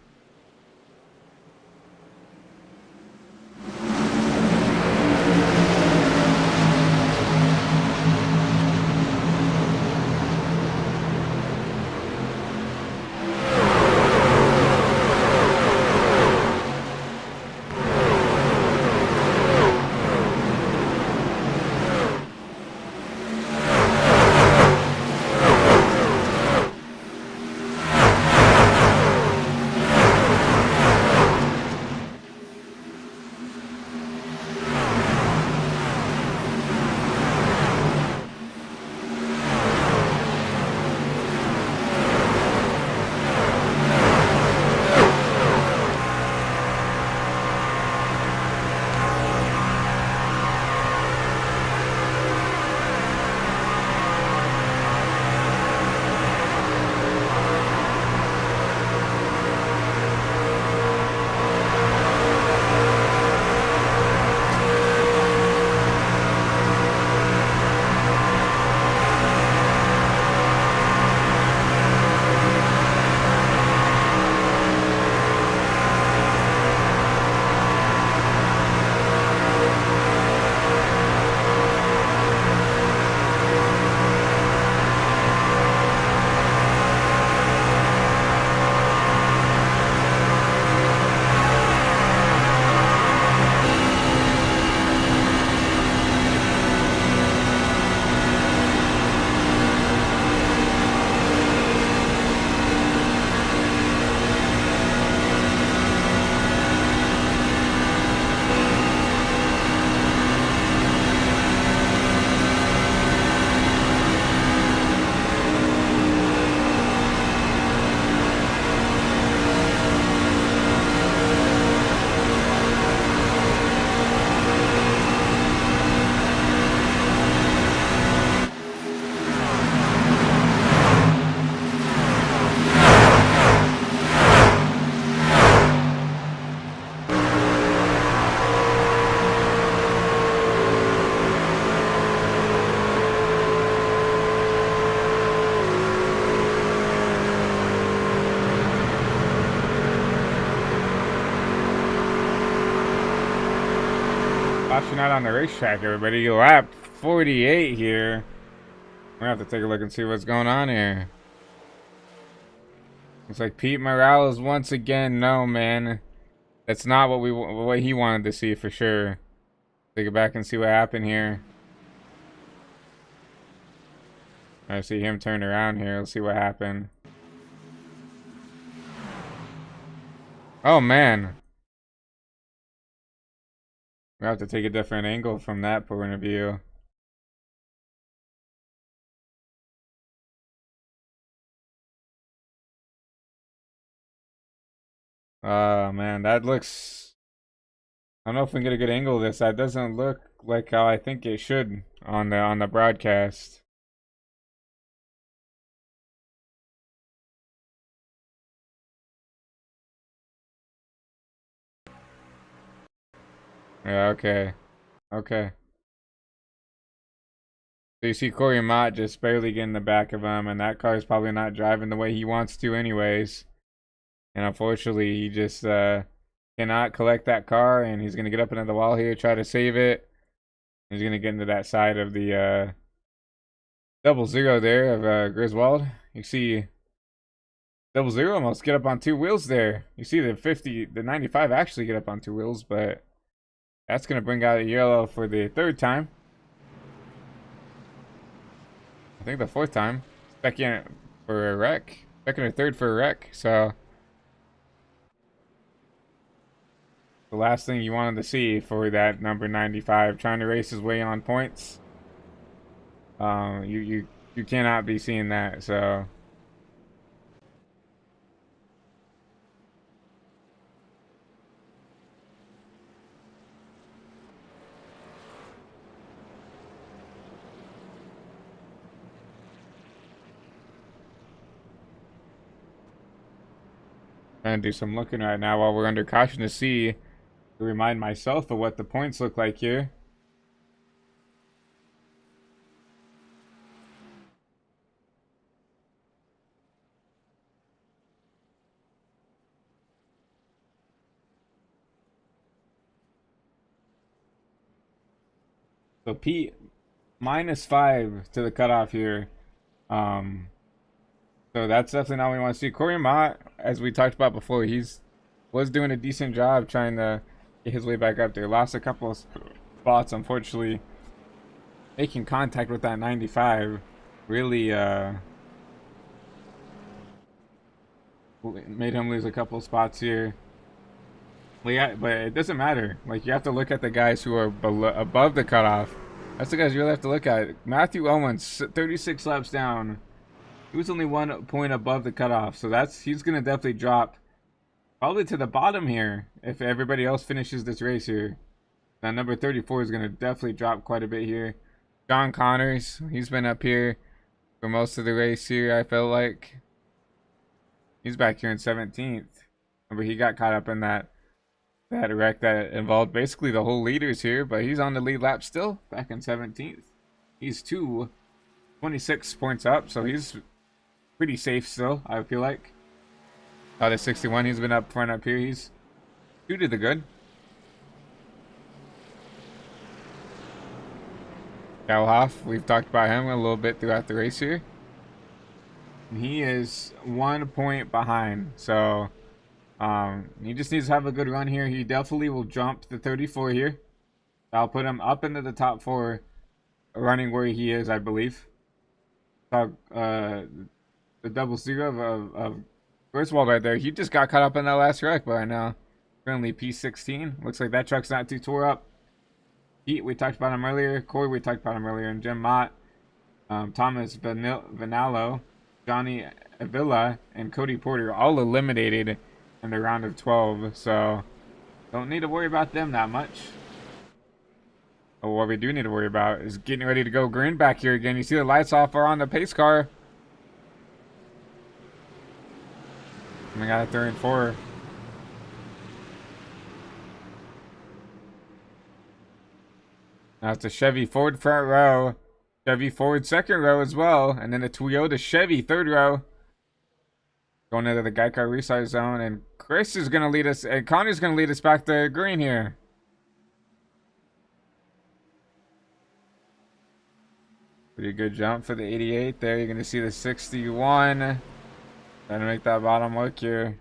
Caution out on the racetrack, everybody. Lap 48 here. We're gonna have to take a look and see what's going on here. Looks like Pete Morales once again. No, man. That's not what he wanted to see for sure. Take it back and see what happened here. I see him turn around here. Let's see what happened. Oh, man. We have to take a different angle from that point of view. Oh, man. That looks... I don't know if we can get a good angle of this. That doesn't look like how I think it should on the broadcast. Yeah, okay. Okay. So you see Cory Mott just barely getting the back of him, and that car is probably not driving the way he wants to anyways. And unfortunately, he just cannot collect that car, and he's going to get up into the wall here, try to save it. He's going to get into that side of the 00 there of Griswold. You see 00 almost get up on two wheels there. You see the 95 actually get up on two wheels, but that's going to bring out a yellow for the third time. I think the fourth time. Second for a wreck. Second or third for a wreck. So the last thing you wanted to see for that number 95 trying to race his way on points. You cannot be seeing that. So trying to do some looking right now while we're under caution to see, to remind myself of what the points look like here. So Pete -5 to the cutoff here. So that's definitely not what we want to see. Cory Mott, as we talked about before, was doing a decent job trying to get his way back up there. Lost a couple of spots, unfortunately. Making contact with that 95 really made him lose a couple of spots here. Well, yeah, but it doesn't matter. Like, you have to look at the guys who are above the cutoff. That's the guys you really have to look at. Matthew Owens, 36 laps down. He was only 1 point above the cutoff, so he's gonna definitely drop probably to the bottom here if everybody else finishes this race here. Now number 34 is gonna definitely drop quite a bit here. John Connors, he's been up here for most of the race here. I felt like he's back here in 17th. Remember, he got caught up in that wreck that involved basically the whole leaders here, but he's on the lead lap still, back in 17th. He's 26 points up, so he's pretty safe still, I feel like. Out of 61, he's been up front up here. He's 2 to the good. Kalhoff, we've talked about him a little bit throughout the race here. He is 1 point behind, so he just needs to have a good run here. He definitely will jump the 34 here. I'll put him up into the top 4, running where he is, I believe. The 00 of Griswold right there. He just got caught up in that last wreck, but right now currently P16. Looks like that truck's not too tore up. Pete, we talked about him earlier. Cory, we talked about him earlier. And Jim Mott, Thomas Vanallo, Johnny Avila, and Cody Porter all eliminated in the round of 12. So don't need to worry about them that much. But what we do need to worry about is getting ready to go green back here again. You see the lights off are on the pace car. And we got a 3 and 4. Now it's a Chevy Ford front row, Chevy Ford second row as well, and then a Toyota Chevy third row. Going into the Geico restart zone, and Chris is going to lead us, and Connor's going to lead us back to green here. Pretty good jump for the 88 there. You're going to see the 61. Trying to make that bottom work here.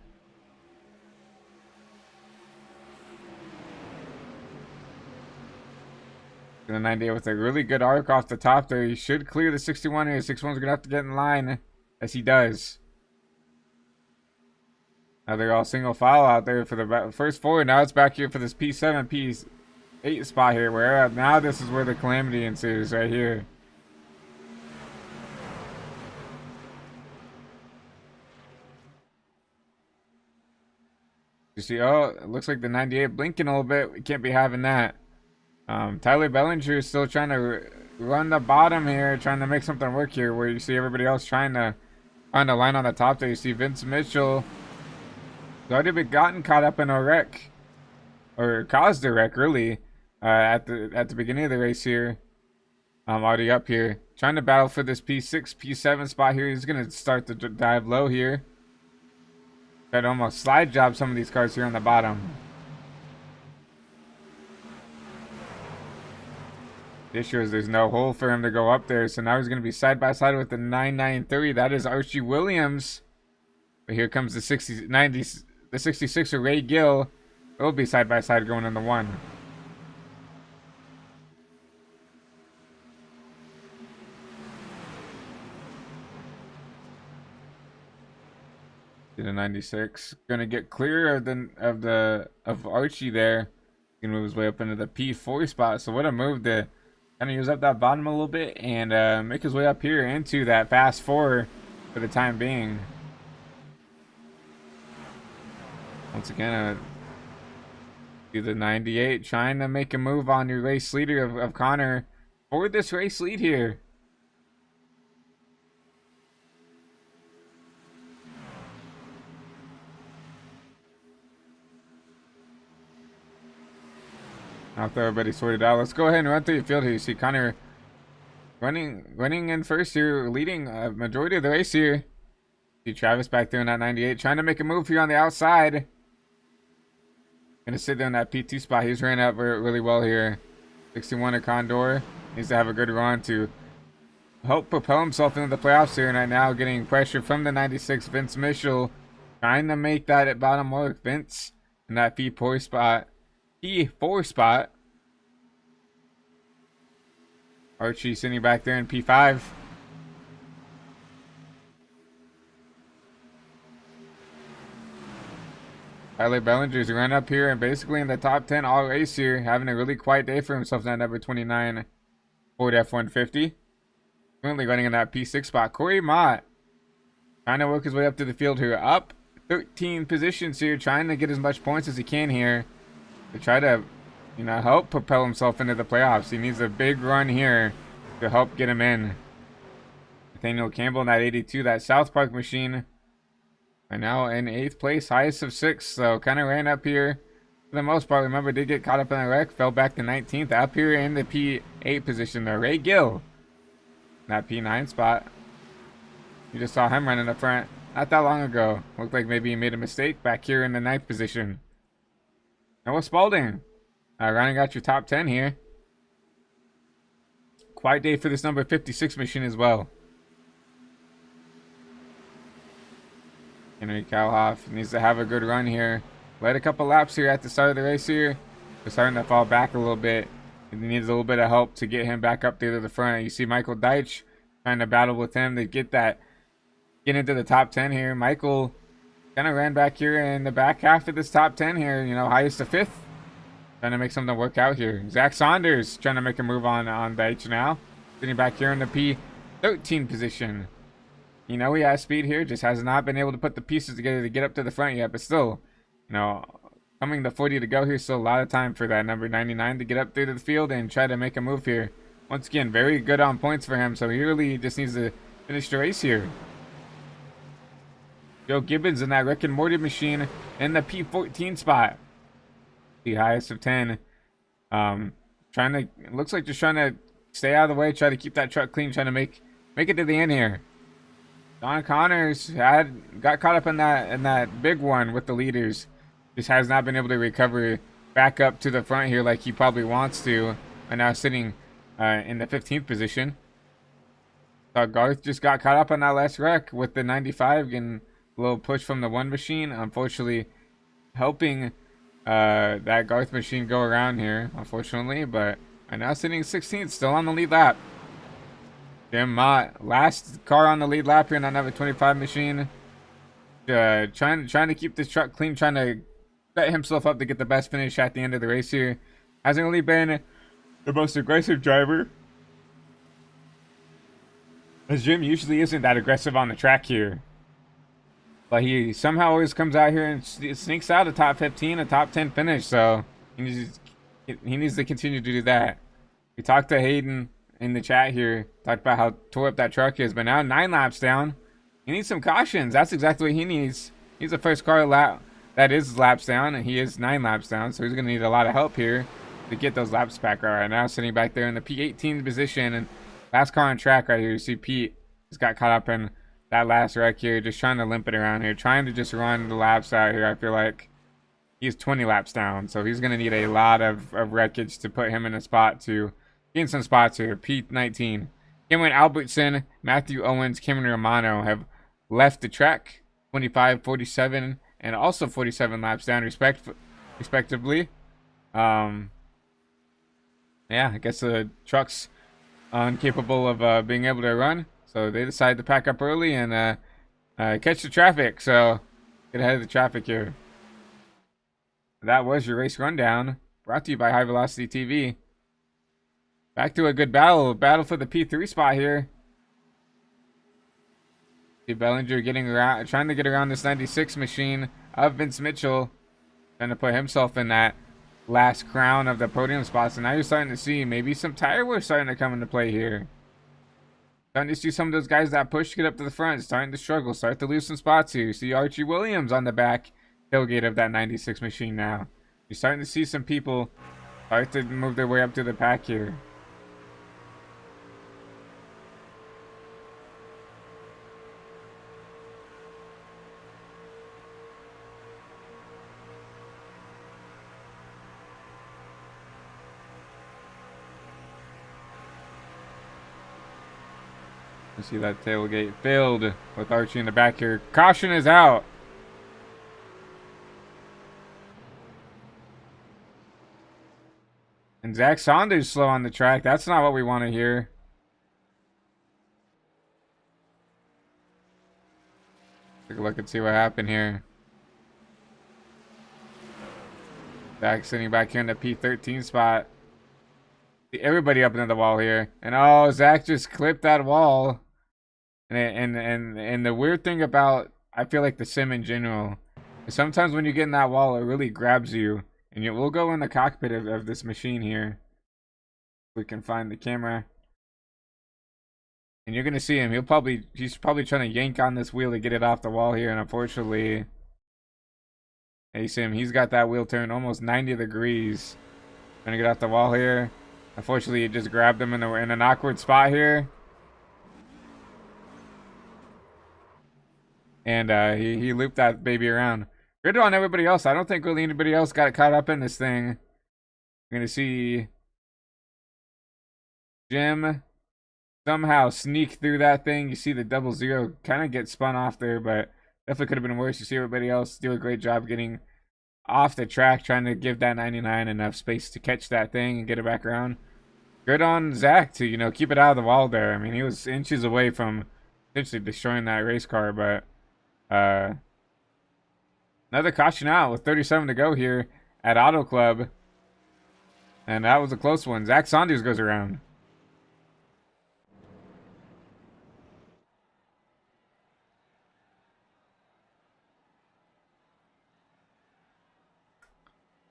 The 98 with a really good arc off the top there. He should clear the 61 here. 61's gonna have to get in line, as he does. Now they're all single file out there for the first four. Now it's back here for this P7, P8 spot here. Where now this is where the calamity ensues right here. You see, oh, it looks like the 98 blinking a little bit. We can't be having that. Tyler Bellinger is still trying to run the bottom here, trying to make something work here, where you see everybody else trying to find a line on the top there. You see Vince Mitchell has already gotten caught up in a wreck, or caused a wreck really, at the beginning of the race here. Already up here, trying to battle for this P6, P7 spot here. He's gonna start to dive low here. Try to almost slide job some of these cars here on the bottom. The issue is there's no hole for him to go up there, so now he's going to be side by side with the 993. That is Archie Williams. But here comes the 66er Ray Gill. It'll be side by side going in the one. The 96 going to get clear of Archie there. He can move his way up into the P4 spot. So what a move to kind of use up that bottom a little bit and make his way up here into that fast four for the time being. Once again, do the 98 trying to make a move on your race leader of Connor for this race lead here. After everybody sorted out, let's go ahead and run through your field here. You see Connor running in first here, leading a majority of the race here. See Travis back there in that 98, trying to make a move here on the outside. Gonna sit there in that P2 spot. He's ran up really well here. 61 Condor needs to have a good run to help propel himself into the playoffs here. And right now, getting pressure from the 96 Vince Mitchell, trying to make that at bottom work. Vince in that P4 spot. P4 spot. Archie sitting back there in P5. Tyler Bellinger's run up here and basically in the top 10 all race here, having a really quiet day for himself. That number 29 Ford F-150. Currently running in that P6 spot. Cory Mott trying to work his way up to the field here. Up 13 positions here, trying to get as much points as he can here to try to, help propel himself into the playoffs. He needs a big run here to help get him in. Nathaniel Campbell in that 82, that South Park machine. Right now in 8th place, highest of 6. So kind of ran up here for the most part. Remember, did get caught up in a wreck, fell back to 19th. Up here in the P8 position there. Ray Gill, that P9 spot. You just saw him running up front not that long ago. Looked like maybe he made a mistake back here in the 9th position. Noah Spalding, rounding out your top 10 here. Quiet day for this number 56 machine as well. Henry Kalhoff needs to have a good run here. Led a couple laps here at the start of the race here. They're starting to fall back a little bit. He needs a little bit of help to get him back up there to the front. You see Michael Deitch trying to battle with him to get into the top 10 here. Michael kind of ran back here in the back half of this top 10 here, highest to 5th. Trying to make something work out here. Zach Saunders trying to make a move on Deitch now. Sitting back here in the P13 position. He has speed here, just has not been able to put the pieces together to get up to the front yet, but still, coming to 40 to go here, still a lot of time for that number 99 to get up there to the field and try to make a move here. Once again, very good on points for him, so he really just needs to finish the race here. Joe Gibbons in that Rick and Morty machine in the P14 spot. The highest of 10. Looks like just trying to stay out of the way, try to keep that truck clean, trying to make it to the end here. Don Connors got caught up in that big one with the leaders. Just has not been able to recover back up to the front here like he probably wants to. And now sitting in the 15th position. Garth just got caught up on that last wreck with the 95, getting a little push from the one machine. Unfortunately, helping that Garth machine go around here, unfortunately. But right now sitting 16th, still on the lead lap. Jim Mott, last car on the lead lap here in that number 25 machine. Trying to keep this truck clean, trying to set himself up to get the best finish at the end of the race here. Hasn't really been the most aggressive driver, as Jim usually isn't that aggressive on the track here. But he somehow always comes out here and sneaks out a top 15, a top 10 finish. So he needs to continue to do that. We talked to Hayden in the chat here, talked about how tore up that truck is, but now 9 laps down. He needs some cautions. That's exactly what he needs. He's the first car lap that is laps down, and he is 9 laps down. So he's going to need a lot of help here to get those laps back right now. Sitting back there in the P18 position, and last car on track right here. You see Pete just got caught up in that last wreck here, just trying to limp it around here, trying to just run the laps out here. I feel like he's 20 laps down, so he's going to need a lot of wreckage to put him in a spot to gain some spots here. P19. Cameron Albertson, Matthew Owens, Cameron Romano have left the track, 25, 47, and also 47 laps down respectively. Yeah, I guess the truck's incapable of being able to run, so they decided to pack up early and catch the traffic. So get ahead of the traffic here. That was your race rundown, brought to you by High Velocity TV. Back to a good battle for the P3 spot here. See Bellinger getting around, trying to get around this 96 machine of Vince Mitchell, trying to put himself in that last crown of the podium spots. And now you're starting to see maybe some tire wear starting to come into play here. Starting to see some of those guys that push to get up to the front starting to struggle, start to lose some spots here. You see Archie Williams on the back tailgate of that 96 machine now. You're starting to see some people start to move their way up to the pack here. You see that tailgate filled with Archie in the back here. Caution is out. And Zach Saunders slow on the track. That's not what we want to hear. Take a look and see what happened here. Zach sitting back here in the P13 spot. See everybody up into the wall here. And oh, Zach just clipped that wall. And the weird thing about, I feel like the sim in general, is sometimes when you get in that wall, it really grabs you. And we'll go in the cockpit of this machine here. We can find the camera. And you're gonna see him. He's probably trying to yank on this wheel to get it off the wall here. And unfortunately, you see him. He's got that wheel turned almost 90 degrees. Trying to get off the wall here. Unfortunately, it just grabbed him in an awkward spot here. And he looped that baby around. Good on everybody else. I don't think really anybody else got caught up in this thing. You're gonna see Jim somehow sneak through that thing. You see the 00 kind of get spun off there, but definitely could have been worse. You see everybody else do a great job getting off the track, trying to give that 99 enough space to catch that thing and get it back around. Good on Zach to, keep it out of the wall there. I mean, he was inches away from essentially destroying that race car, but another caution out with 37 to go here at Auto Club. And that was a close one. Zach Saunders goes around.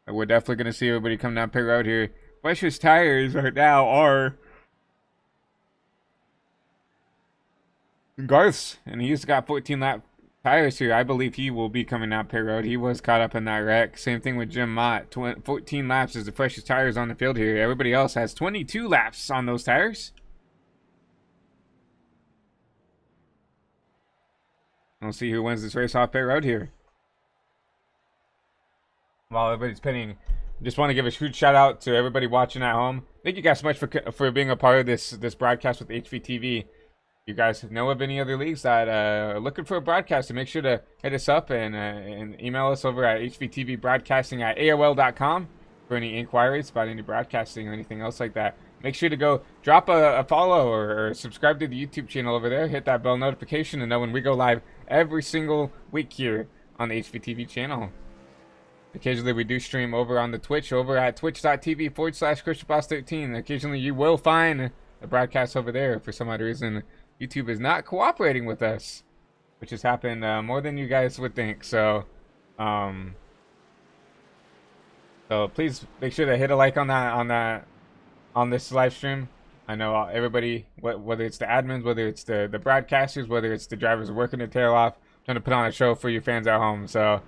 We're definitely going to see everybody come down pit road here. Flesher's tires right now are Garth's, and he's got 14 lap tires here. I believe he will be coming out pit road. He was caught up in that wreck. Same thing with Jim Mott. 14 laps is the freshest tires on the field here. Everybody else has 22 laps on those tires. We'll see who wins this race off pit road here. While everybody's pitting, just want to give a huge shout out to everybody watching at home. Thank you guys so much for being a part of this broadcast with HVTV. you guys know of any other leagues that are looking for a broadcaster, make sure to hit us up and email us over at hvtvbroadcasting@aol.com for any inquiries about any broadcasting or anything else like that. Make sure to go drop a follow or subscribe to the YouTube channel over there. Hit that bell notification to know when we go live every single week here on the HVTV channel. Occasionally we do stream over on the Twitch over at twitch.tv/ChristianBoss13. Occasionally you will find the broadcast over there. For some odd reason, YouTube is not cooperating with us, which has happened more than you guys would think. So please make sure to hit a like on this live stream. I know everybody, whether it's the admins, whether it's the broadcasters, whether it's the drivers working their tail off, trying to put on a show for you fans at home. So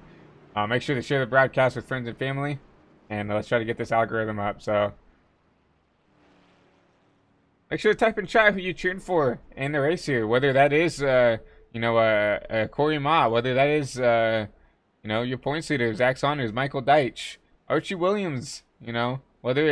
make sure to share the broadcast with friends and family, and let's try to get this algorithm up. So make sure to type in chat who you're cheering for in the race here, whether that is Cory Mott, whether that is your points leader Zach Saunders, Michael Deitch, Archie Williams, whether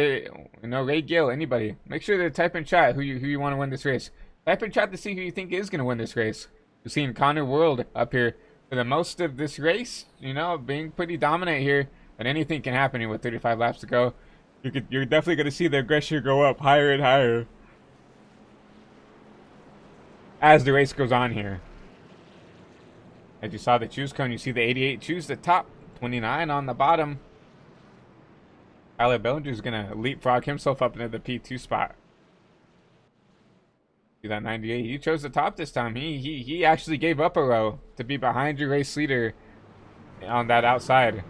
Ray Gill, anybody. Make sure to type in chat who you want to win this race. Type in chat to see who you think is going to win this race. We're seeing Connor World up here for the most of this race, being pretty dominant here, but anything can happen here with 35 laps to go. You're definitely going to see the aggression go up higher and higher as the race goes on here. As you saw the choose cone, you see the 88 choose the top, 29 on the bottom. Tyler Bellinger's going to leapfrog himself up into the P2 spot. See that 98? He chose the top this time. He actually gave up a row to be behind your race leader on that outside.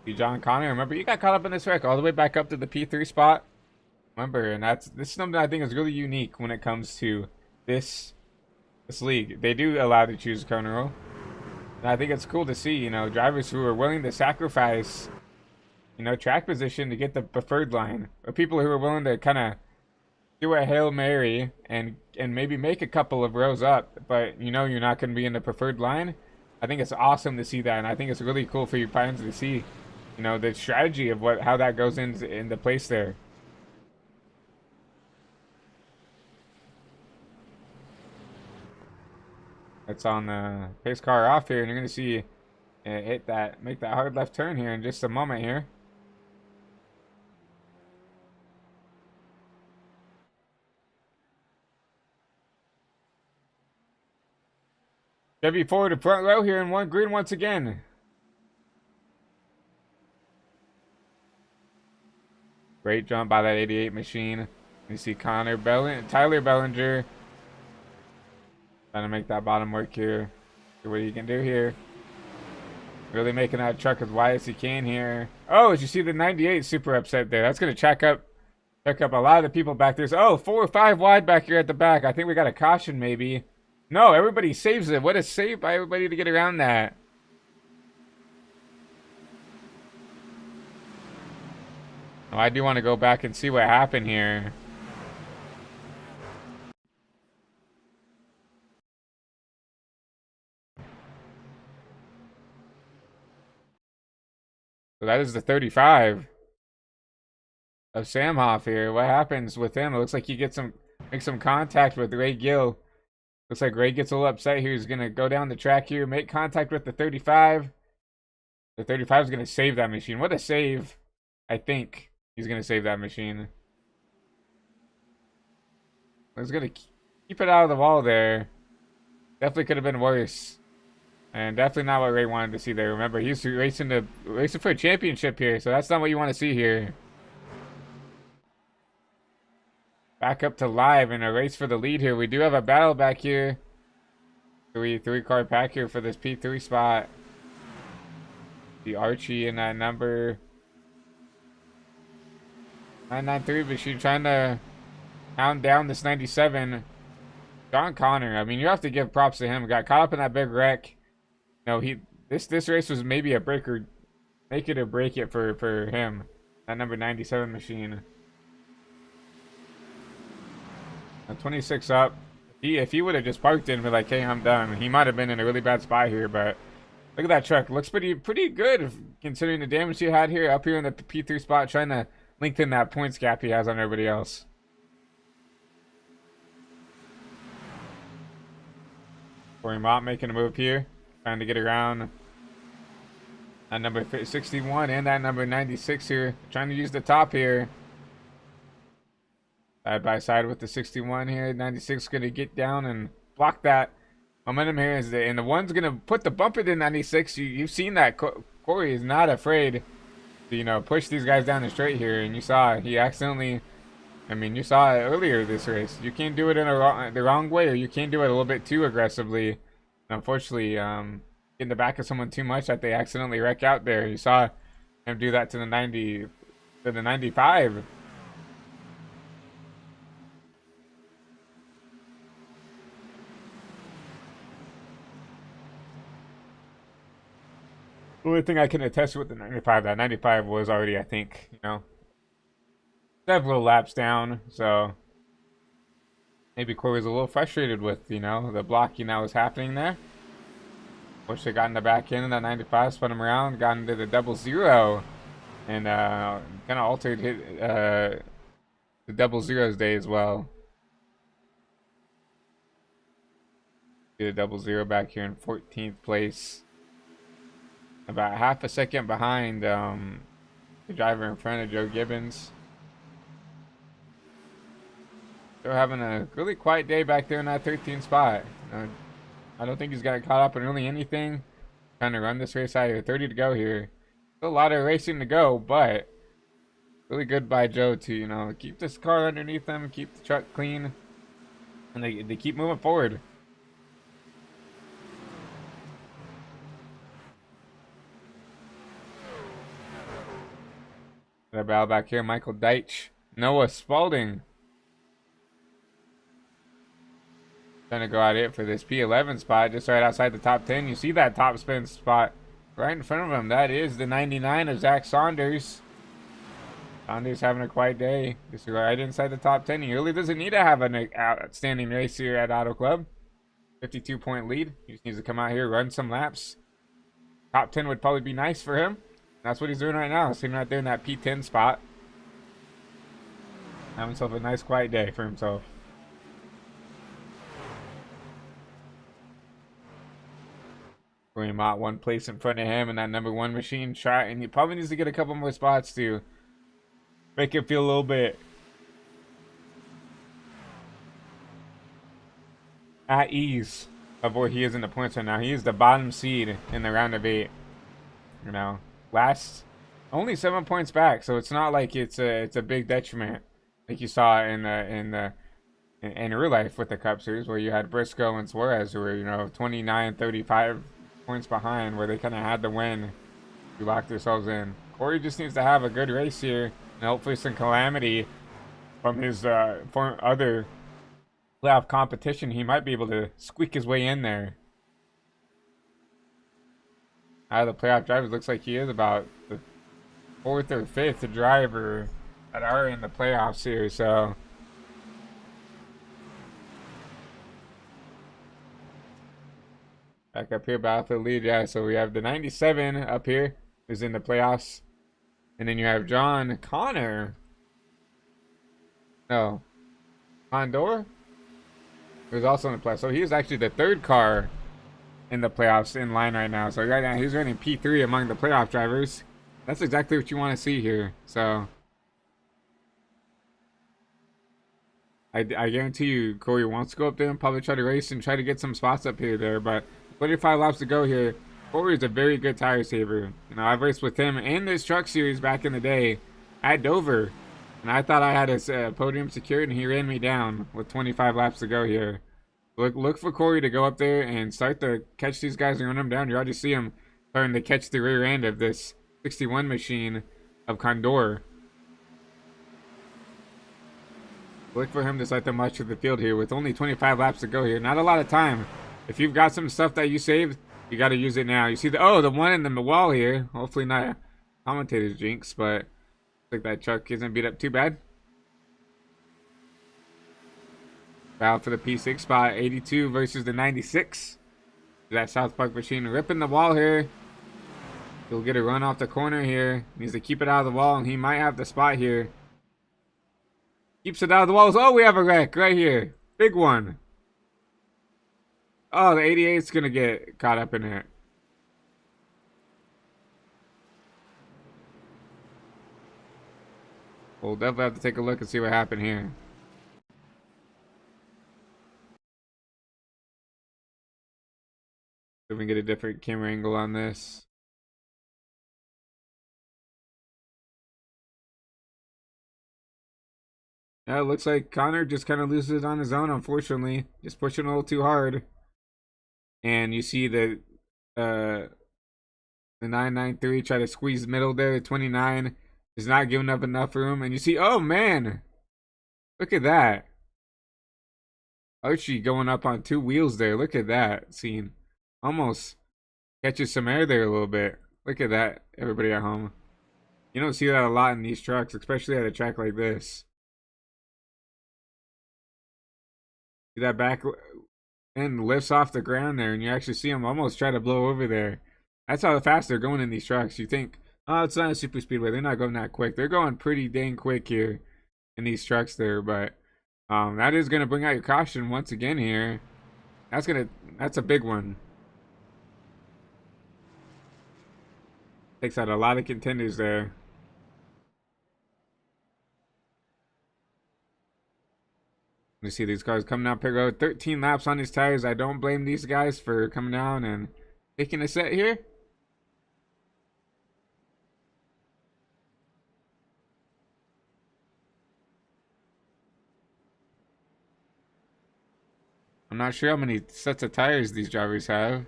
See John Connor, remember, you got caught up in this wreck all the way back up to the P3 spot. Remember, and this is something I think is really unique when it comes to this league. They do allow to choose corner row. And I think it's cool to see, drivers who are willing to sacrifice, track position to get the preferred line. Or people who are willing to kind of do a Hail Mary and maybe make a couple of rows up, but you're not going to be in the preferred line. I think it's awesome to see that, and I think it's really cool for you fans to see, the strategy of how that goes into place there. It's on the pace car off here, and you're going to see it make that hard left turn here in just a moment here. Chevy forward to front row here in one green once again. Great jump by that 88 machine. You see Tyler Bellinger trying to make that bottom work here. See what he can do here. Really making that truck as wide as he can here. Oh, as you see the 98 super upset there. That's going to check up a lot of the people back there. So, 4 or 5 wide back here at the back. I think we got a caution maybe. No, everybody saves it. What a save by everybody to get around that. Oh, I do want to go back and see what happened here. So that is the 35 of Samhoff here. What happens with him? It looks like he makes some contact with Ray Gill. Looks like Ray gets a little upset here. He's going to go down the track here, make contact with the 35. The 35 is going to save that machine. What a save. I think he's going to save that machine. He's going to keep it out of the wall there. Definitely could have been worse. And definitely not what Ray wanted to see there. Remember, he's racing for a championship here, so that's not what you want to see here. Back up to live in a race for the lead here. We do have a battle back here. Three car pack here for this P3 spot. The Archie in that number 993 machine trying to hound down this 97. John Connor, I mean, you have to give props to him. Got caught up in that big wreck. No, this race was maybe a breaker, make it or break it for him. That number 97 machine. 26 up. If he would have just parked in and be like, hey, I'm done, he might have been in a really bad spot here. But look at that truck. Looks pretty good considering the damage he had here up here in the P3 spot, trying to lengthen that points gap he has on everybody else. Cory Mott making a move here, trying to get around that number 61 and that number 96 here, trying to use the top here. Side by side with the 61 here. 96 going to get down and block that momentum here. And the one's going to put the bumper to 96. You've seen that. Cory is not afraid to, you know, push these guys down the straight here. And you saw he accidentally, I mean, you saw it earlier this race. You can't do it in the wrong way, or you can't do it a little bit too aggressively. And unfortunately, in the back of someone too much that they accidentally wreck out there. You saw him do that to the 90, to the 95. The only thing I can attest with the 95, that 95 was already, I think, you know, several laps down. So maybe Cory was a little frustrated with, you know, the blocking that was happening there. Wish they got in the back end of that 95, spun him around, got into the 00, and kind of altered the 00's day as well. Get a 00 back here in 14th place. About half a second behind the driver in front of Joe Gibbons. They're having a really quiet day back there in that 13th spot. I don't think he's got caught up in really anything. Trying to run this race out here. 30 to go here. Still a lot of racing to go, but really good by Joe to, you know, keep this car underneath them, keep the truck clean, and they keep moving forward. Got a battle back here. Michael Deitch, Noah Spalding. Trying to go at it for this P11 spot, just right outside the top 10. You see that top spin spot right in front of him. That is the 99 of Zach Saunders. Saunders having a quiet day. Just right inside the top 10. He really doesn't need to have an outstanding race here at Auto Club. 52-point lead. He just needs to come out here, run some laps. Top 10 would probably be nice for him. That's what he's doing right now. Sitting right there in that P10 spot. Having himself a nice quiet day for himself. Cory Mott one place in front of him in that number 1 machine. And he probably needs to get a couple more spots to make it feel a little bit at ease of where he is in the points right now. He is the bottom seed in the round of 8. You know, last only 7 points back, so it's not like it's a big detriment like you saw in real life with the Cup Series, where you had Briscoe and Suarez who were, you know, 29, 35 points behind, where they kind of had to win to lock themselves in. Cory just needs to have a good race here, and hopefully some calamity from his other playoff competition. He might be able to squeak his way in there. Out of the playoff drivers, looks like he is about the 4th or 5th driver that are in the playoffs here, so back up here, battle for the lead. Yeah, so we have the 97 up here who's in the playoffs, and then you have John Connor. No, Condor, who's also in the playoffs. So he is actually the 3rd car in the playoffs in line right now. So right now he's running P3 among the playoff drivers. That's exactly what you want to see here. So I guarantee you Cory wants to go up there and probably try to race and try to get some spots up here there. But 25 laps to go here. Cory is a very good tire saver. You know, I've raced with him in this truck series back in the day at Dover, and I thought I had his podium secured, and he ran me down with 25 laps to go here. Look for Cory to go up there and start to catch these guys and run them down. You already see him starting to catch the rear end of this 61 machine of Condor. Look for him to start to march through the field here with only 25 laps to go here. Not a lot of time. If you've got some stuff that you saved, you got to use it now. You see the one in the wall here. Hopefully not a commentator's jinx, but looks like that truck isn't beat up too bad. Battle for the P6 spot, 82 versus the 96. That South Park machine ripping the wall here. He'll get a run off the corner here. Needs to keep it out of the wall, and he might have the spot here. Keeps it out of the walls. Oh, we have a wreck right here. Big one. Oh, the 88's gonna get caught up in it. We'll definitely have to take a look and see what happened here. So we can get a different camera angle on this. Yeah, it looks like Connor just kind of loses it on his own, unfortunately. Just pushing a little too hard. And you see the 993 try to squeeze middle there. The 29 is not giving up enough room. And you see, oh man, look at that. Archie going up on two wheels there. Look at that scene. Almost catches some air there a little bit. Look at that, everybody at home. You don't see that a lot in these trucks, especially at a track like this. See that back end lifts off the ground there, and you actually see them almost try to blow over there. That's how fast they're going in these trucks. You think, oh, it's not a super speedway. They're not going that quick. They're going pretty dang quick here in these trucks there, but that is going to bring out your caution once again here. That's a big one. Takes out a lot of contenders there. You see these cars coming down pit road. 13 laps on these tires. I don't blame these guys for coming down and taking a set here. I'm not sure how many sets of tires these drivers have.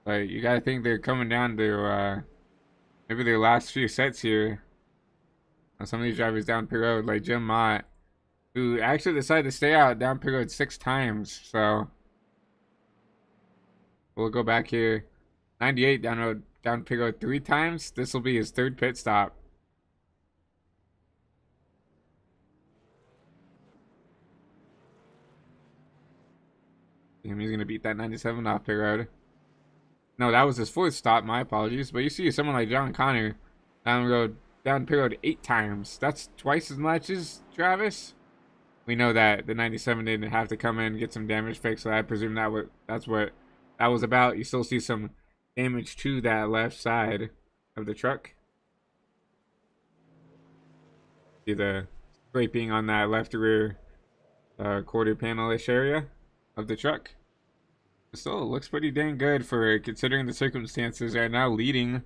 But you gotta think they're coming down to maybe their last few sets here. Some of these drivers down pit road, like Jim Mott, who actually decided to stay out down pit road 6 times. So we'll go back here. 98 down pit road 3 times. This will be his 3rd pit stop. He's gonna beat that 97 off pit road. No, that was his 4th stop. My apologies. But you see someone like John Connor down pit road 8 times. That's twice as much as Travis. We know that the 97 didn't have to come in and get some damage fixed, so I presume that's what that was about. You still see some damage to that left side of the truck. See the scraping on that left rear quarter panel-ish area of the truck. Still, it looks pretty dang good for considering the circumstances. Right now leading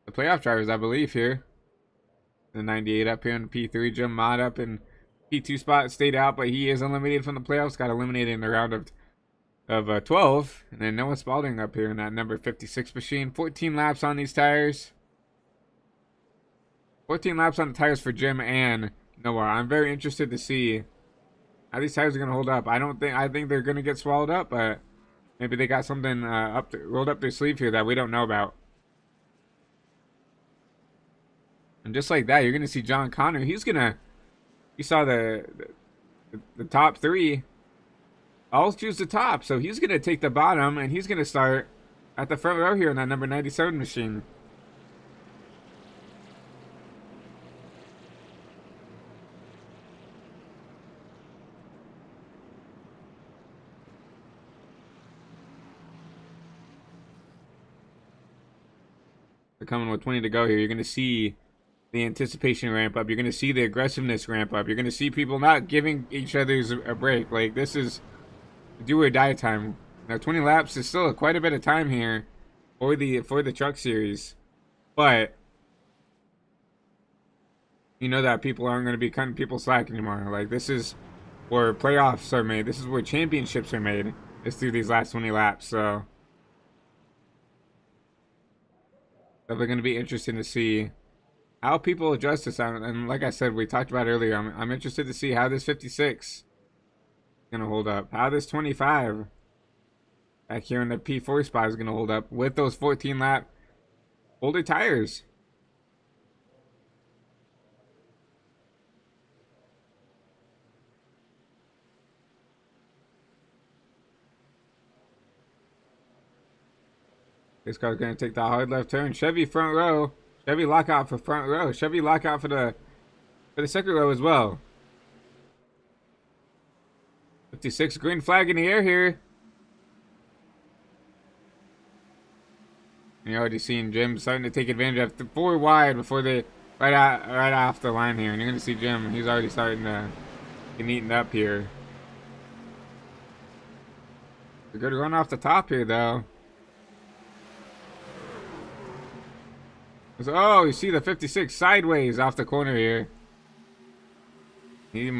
the playoff drivers, I believe, here. The 98 up here in P3. Jim Mott up in P2 spot, stayed out, but he is eliminated from the playoffs. Got eliminated in the round of 12. And then Noah Spalding up here in that number 56 machine. 14 laps on these tires. 14 laps on the tires for Jim and Noah. I'm very interested to see how these tires are going to hold up. I think they're going to get swallowed up, but maybe they got something rolled up their sleeve here that we don't know about. And just like that, you're going to see John Connor. You saw the top 3 all choose the top. So he's going to take the bottom, and he's going to start at the front row here in that number 97 machine. They're coming with 20 to go here. You're going to see the anticipation ramp up. You're going to see the aggressiveness ramp up. You're going to see people not giving each other a break. Like, this is do or die time. Now, 20 laps is still quite a bit of time here for the truck series. But you know that people aren't going to be cutting people slack anymore. Like, this is where playoffs are made. This is where championships are made. It's through these last 20 laps. So definitely going to be interesting to see how people adjust this. And like I said, we talked about earlier, I'm interested to see how this 56 is going to hold up. How this 25 back here in the P4 spot is going to hold up with those 14 lap older tires. This car's going to take the hard left turn. Chevy front row. Chevy lockout for front row. Chevy lockout for the second row as well. The 56, green flag in the air here. And you're already seeing Jim starting to take advantage of the 4 wide before they right off the line here. And you're gonna see Jim, he's already starting to get eaten up here. A good run off the top here though. Oh, you see the 56 sideways off the corner here. He's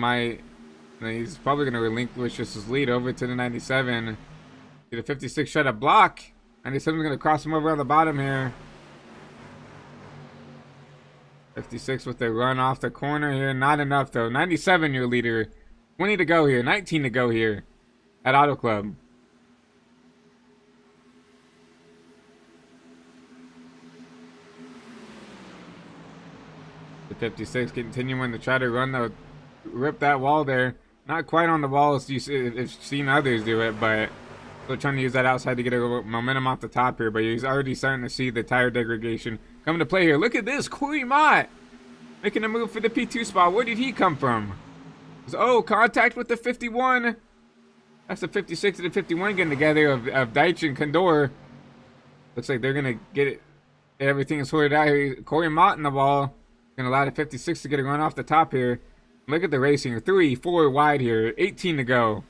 probably going to relinquish his lead over to the 97. See the 56 try to block. 97's going to cross him over on the bottom here. 56 with the run off the corner here. Not enough though. 97 your leader. 20 to go here. 19 to go here at Auto Club. The 56 continuing to try to rip that wall there. Not quite on the wall as you've seen others do it, but still trying to use that outside to get a momentum off the top here. But he's already starting to see the tire degradation coming to play here. Look at this, Cory Mott making a move for the P2 spot. Where did he come from? Oh, contact with the 51. That's the 56 and the 51 getting together of Deitch and Condor. Looks like they're gonna get it. Everything is sorted out here. Cory Mott in the wall. Gonna allow the 56 to get a run off the top here. Look at the racing. 3, 4 wide here. 18 to go.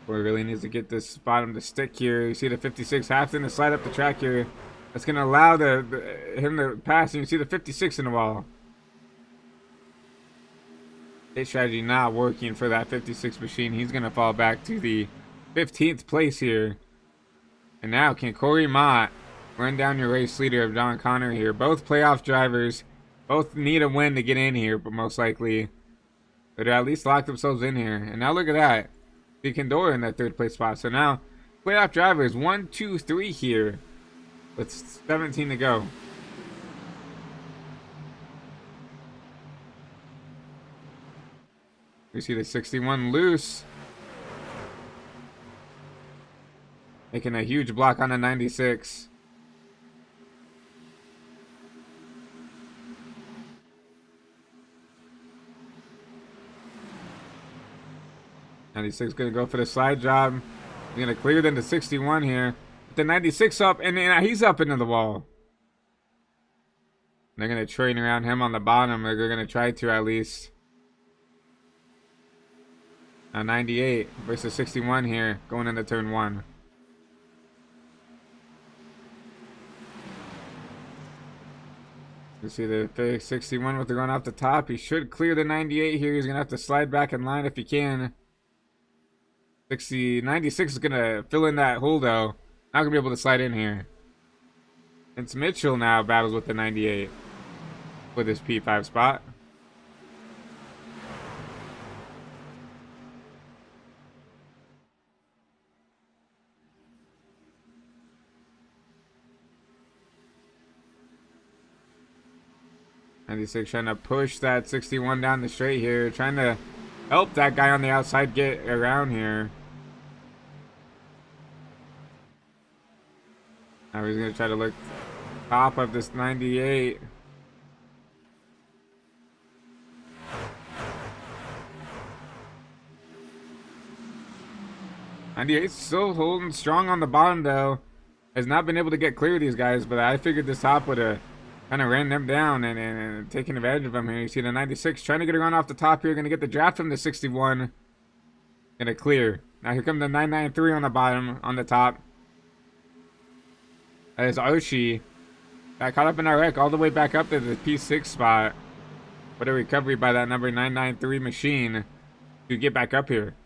Boy really needs to get this bottom to stick here. You see the 56 having to slide up the track here. That's gonna allow him to pass. And you see the 56 in the wall. His strategy not working for that 56 machine. He's gonna fall back to the 15th place here. And now can Cory Mott run down your race leader of John Connor here? Both playoff drivers, both need a win to get in here, but most likely but at least lock themselves in here. And now look at that, the Condor in that 3rd place spot. So now playoff drivers 1, 2, 3 here with 17 to go. We see the 61 loose, making a huge block on the 96. '96 gonna go for the slide job. He's gonna clear then the 61 here. The 96 up, and he's up into the wall. They're gonna train around him on the bottom. They're gonna try to at least. Now 98 versus 61 here, going into turn 1. You see the 61 with the run off the top. He should clear the 98 here. He's going to have to slide back in line if he can. 96 is going to fill in that hole, though. Not going to be able to slide in here. It's Mitchell now battles with the 98 for this P5 spot. '96 trying to push that 61 down the straight here, trying to help that guy on the outside get around here. Now he's gonna try to look top of this 98. '98's still holding strong on the bottom though. Has not been able to get clear of these guys, but I figured this top would have kind of ran them down and taking advantage of them here. You see the 96 trying to get a run off the top here. Going to get the draft from the 61. Going to clear. Now here comes the 993 on the bottom, on the top. That is Archie. Got caught up in our wreck all the way back up to the P6 spot. What a recovery by that number 993 machine to get back up here.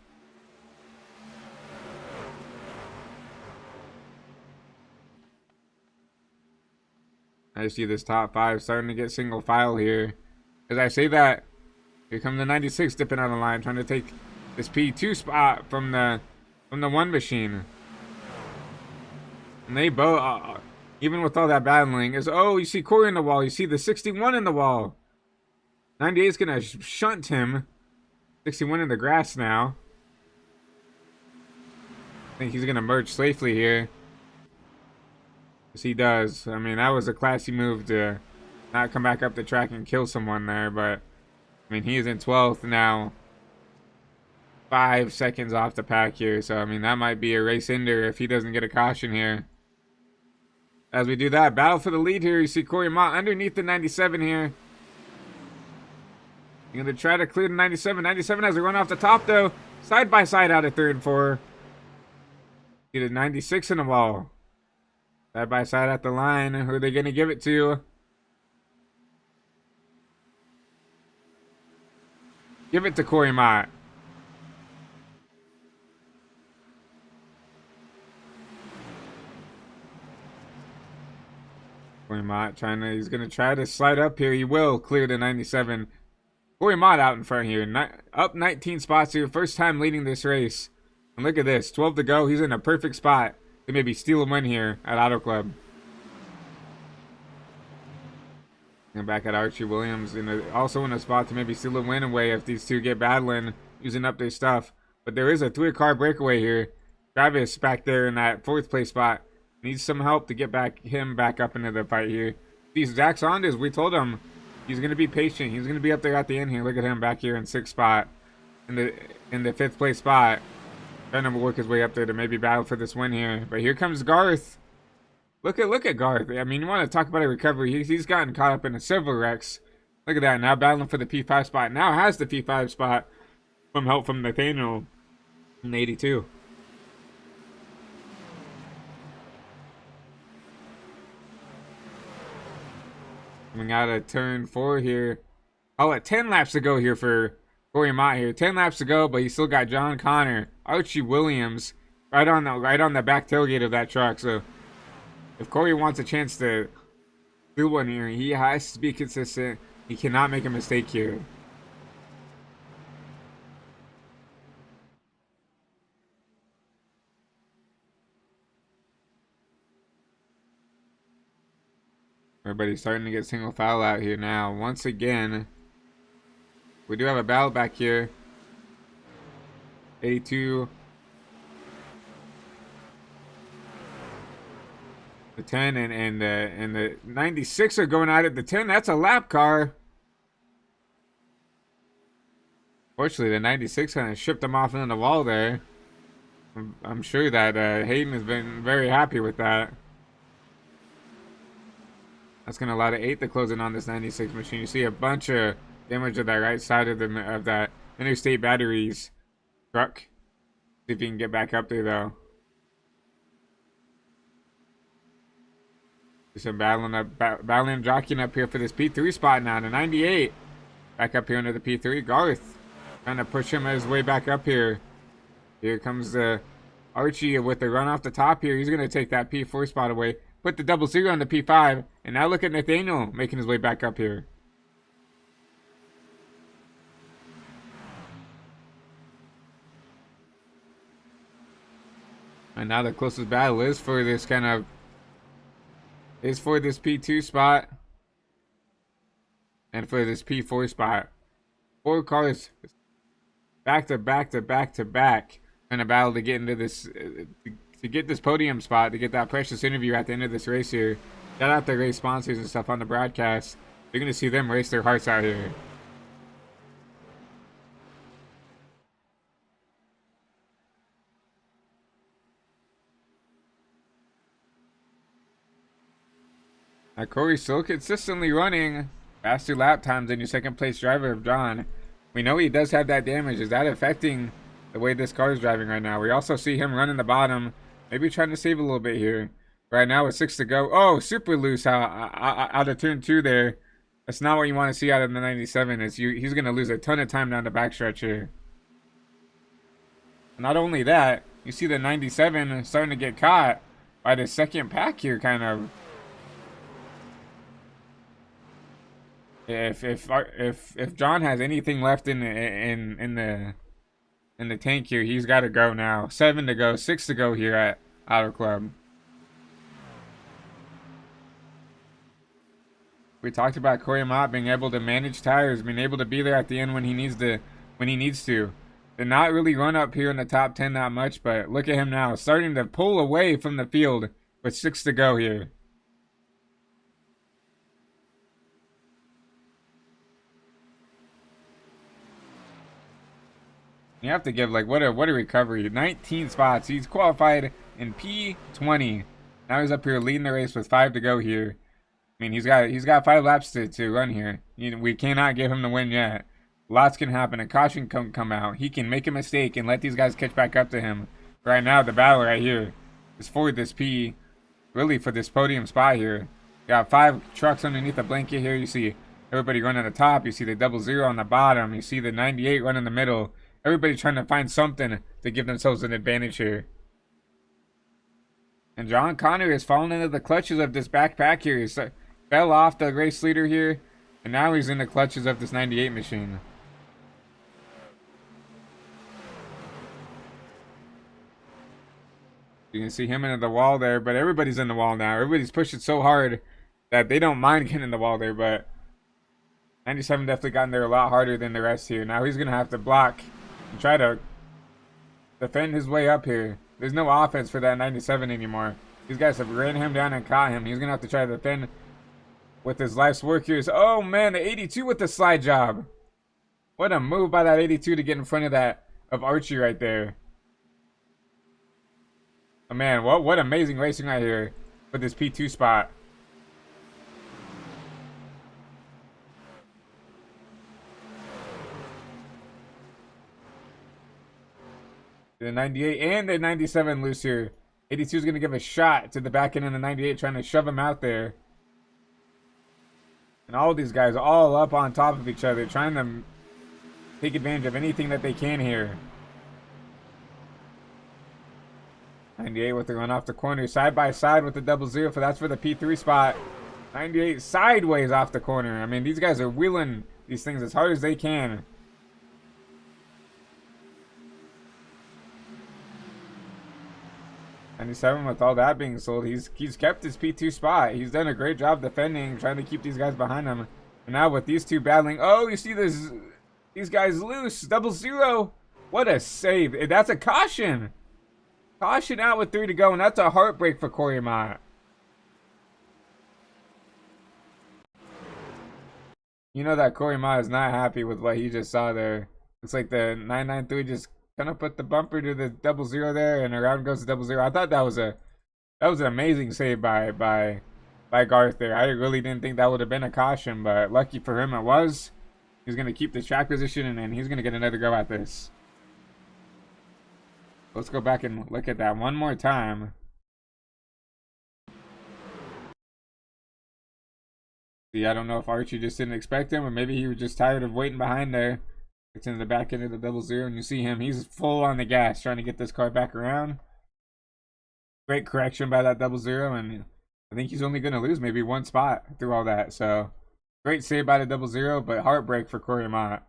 I see this top 5 starting to get single file here. As I say that, here comes the 96 dipping on the line, trying to take this P2 spot from the 1 machine. And they both, even with all that battling, you see Cory in the wall. You see the 61 in the wall. 98 is gonna shunt him. 61 in the grass now. I think he's gonna merge safely here. He does. I mean, that was a classy move to not come back up the track and kill someone there, but I mean, he is in 12th now. 5 seconds off the pack here, so I mean, that might be a race ender if he doesn't get a caution here. As we do that, battle for the lead here. You see Cory Mott underneath the 97 here. You're going to try to clear the 97. 97 has a run off the top, though. Side by side out of 3rd and 4. See the 96 in the wall. Side by side at the line. Who are they going to give it to? Give it to Cory Mott. Cory Mott he's going to try to slide up here. He will clear the 97. Cory Mott out in front here. Up 19 spots here. First time leading this race. And look at this. 12 to go. He's in a perfect spot to maybe steal a win here at Auto Club. And back at Archie Williams. Also in a spot to maybe steal a win away if these two get battling, using up their stuff. But there is a 3-car breakaway here. Travis back there in that 4th place spot. Needs some help to get him back up into the fight here. These Zach Saunders, we told him he's going to be patient. He's going to be up there at the end here. Look at him back here in 6th spot, in the 5th place spot, trying to work his way up there to maybe battle for this win here. But here comes Garth. Look at Garth. I mean, you want to talk about a recovery? He's gotten caught up in several wrecks. Look at that, now battling for the P5 spot. Now has the P5 spot from help from Nathaniel in the 82. Coming out of turn 4 here. Oh, at 10 laps to go here for Cory Mott here. 10 laps to go, but he still got John Connor, Archie Williams right on the back tailgate of that truck. So if Cory wants a chance to do one here, he has to be consistent. He cannot make a mistake here. Everybody's starting to get single file out here now. Once again, we do have a battle back here. 82. The 10 and the 96 are going at it. The 10, that's a lap car. Fortunately, the 96 kind of shipped them off into the wall there. I'm sure that Hayden has been very happy with that. That's going to allow the 8 to close in on this 96 machine. You see a bunch of damage to that right side of that interstate batteries truck. See if you can get back up there, though. Some battling jockeying up here for this P3 spot now. The 98 back up here under the P3. Garth trying to push him his way back up here. Here comes the Archie with the run off the top here. He's going to take that P4 spot away. Put the 00 on the P5. And now look at Nathaniel making his way back up here. And now the closest battle is for this P2 spot. And for this P4 spot. 4 cars back to back to back to back in a battle to get into this to get this podium spot, to get that precious interview at the end of this race here. Shout out the race sponsors and stuff on the broadcast. You're going to see them race their hearts out here. Now, Cory's still consistently running faster lap times than your 2nd place driver of John. We know he does have that damage. Is that affecting the way this car is driving right now? We also see him running the bottom, maybe trying to save a little bit here. Right now with 6 to go. Oh, super loose out of turn 2 there. That's not what you want to see out of the 97. He's going to lose a ton of time down the backstretch here. Not only that, you see the 97 starting to get caught by the 2nd pack here, kind of. If John has anything left in the tank here, he's got to go now. 7 to go, 6 to go here at Auto Club. We talked about Cory Mott being able to manage tires, being able to be there at the end when he needs to. Did not really run up here in the top 10 that much, but look at him now, starting to pull away from the field with 6 to go here. You have to give, like, what a recovery. 19 spots. He's qualified in P20. Now he's up here leading the race with 5 to go here. I mean, he's got 5 laps to run here. We cannot give him the win yet. Lots can happen. A caution can come out. He can make a mistake and let these guys catch back up to him. Right now, the battle right here is for this P, really for this podium spot here. Got 5 trucks underneath the blanket here. You see everybody running at the top. You see the 00 on the bottom. You see the 98 running in the middle. Everybody trying to find something to give themselves an advantage here. And John Connor is falling into the clutches of this backpack here. He fell off the race leader here, and now he's in the clutches of this 98 machine. You can see him into the wall there, but everybody's in the wall now. Everybody's pushing so hard that they don't mind getting in the wall there, but 97 definitely got in there a lot harder than the rest here. Now he's going to have to block and try to defend his way up here. There's no offense for that 97 anymore. These guys have ran him down and caught him. He's going to have to try to defend with his life's work here. Oh, man, the 82 with the slide job. What a move by that 82 to get in front of Archie right there. Oh, man, what amazing racing right here for this P2 spot. The 98 and the 97 loose here. 82 is going to give a shot to the back end of the 98, trying to shove him out there. And all of these guys all up on top of each other, trying to take advantage of anything that they can here. 98 with the run off the corner, side by side with the 00, that's for the P3 spot. 98 sideways off the corner. I mean, these guys are wheeling these things as hard as they can. 97 with all that being sold, he's kept his P2 spot. He's done a great job defending, trying to keep these guys behind him. And now with these two battling, oh, you see these guys loose. 00. What a save. That's a caution. Caution out with 3 to go, and that's a heartbreak for Cory Mott. You know that Cory Mott is not happy with what he just saw there. Looks like the 993 just kind of put the bumper to the 00 there, and around goes the 00. I thought that was an amazing save by Garth there. I really didn't think that would have been a caution, but lucky for him it was. He's going to keep the track position, and then he's going to get another go at this. Let's go back and look at that one more time. See, I don't know if Archie just didn't expect him, or maybe he was just tired of waiting behind there. It's in the back end of the 00, and you see him. He's full on the gas, trying to get this car back around. Great correction by that 00, and I think he's only going to lose maybe 1 spot through all that. So, great save by the 00, but heartbreak for Cory Mott.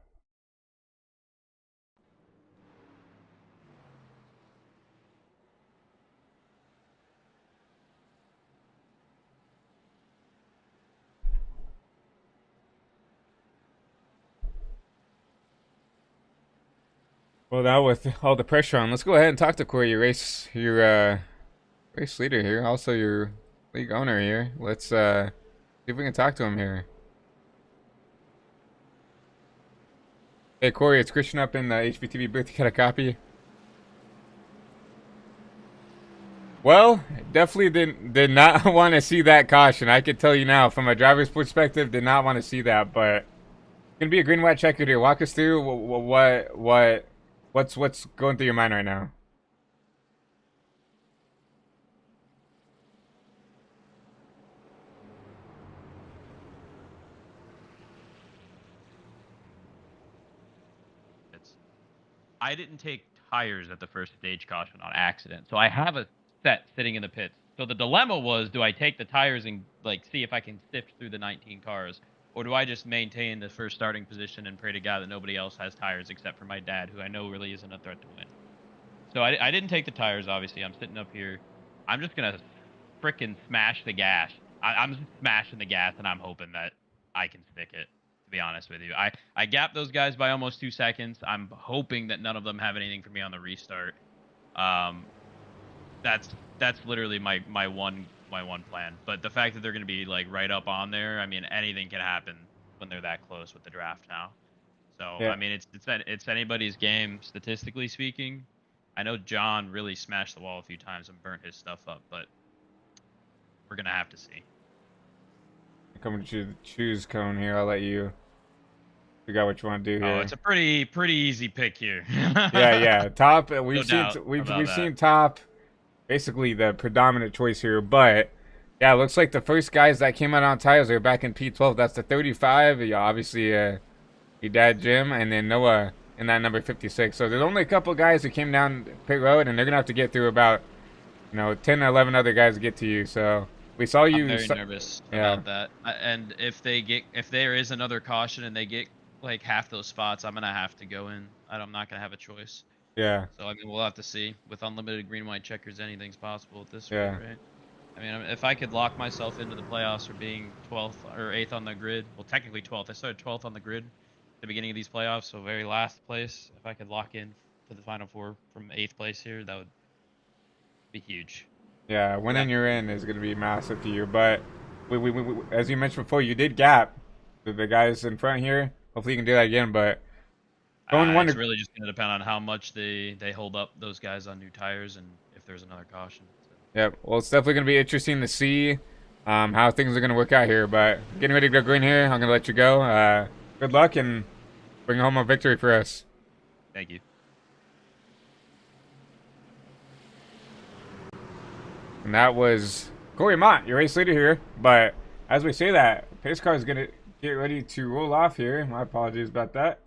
Well, now with all the pressure on, let's go ahead and talk to Cory, your race leader here, also your league owner here. Let's see if we can talk to him here. Hey Cory, it's Christian up in the HVTV booth. You got a copy? Well, definitely did not want to see that caution. I could tell you now, from a driver's perspective, did not want to see that. But it's gonna be a green white checkered here. Walk us through what's going through your mind right now. I didn't take tires at the first stage caution on accident, so I have a set sitting in the pits. So the dilemma was, do I take the tires and like see if I can sift through the 19 cars, or do I just maintain the first starting position and pray to God that nobody else has tires except for my dad, who I know really isn't a threat to win? So I didn't take the tires, obviously. I'm sitting up here. I'm just going to frickin' smash the gas. I'm just smashing the gas, and I'm hoping that I can stick it, to be honest with you. I gapped those guys by almost 2 seconds. I'm hoping that none of them have anything for me on the restart. That's literally my one plan. But the fact that they're going to be like right up on there, I mean, anything can happen when they're that close with the draft now. So Yeah. I mean, it's anybody's game statistically speaking. I know John really smashed the wall a few times and burnt his stuff up, but we're gonna have to see. Coming to the choose cone here. I'll let you figure out what you want to do Oh, here. it's a pretty easy pick here. Yeah. Top. No We've doubt we've about seen that. top. Basically the predominant choice here, but yeah, it looks like the first guys that came out on tires are back in P12. That's the 35. Yeah, obviously, your dad Jim, and then Noah in that number 56. So there's only a couple guys who came down pit road, and they're gonna have to get through about 10 or 11 other guys to get to you. So we saw you. I'm very nervous about that. And if there is another caution and they get like half those spots, I'm gonna have to go in. I'm not gonna have a choice. Yeah. So I mean, we'll have to see. With unlimited green white checkers, anything's possible at this Yeah. rate, right? I mean, if I could lock myself into the playoffs for being 12th or 8th on the grid, well, technically 12th. I started 12th on the grid at the beginning of these playoffs, so very last place. If I could lock in to the final four from 8th place here, that would be huge. Yeah, winning your in is going to be massive to you. But we, as you mentioned before, you did gap the guys in front here. Hopefully you can do that again. But It's really just going to depend on how much they hold up those guys on new tires and if there's another caution. So. Yeah, well, it's definitely going to be interesting to see how things are going to work out here. But getting ready to go green here. I'm going to let you go. Good luck and bring home a victory for us. Thank you. And that was Cory Mott, your race leader here. But as we say that, pace car is going to get ready to roll off here. My apologies about that.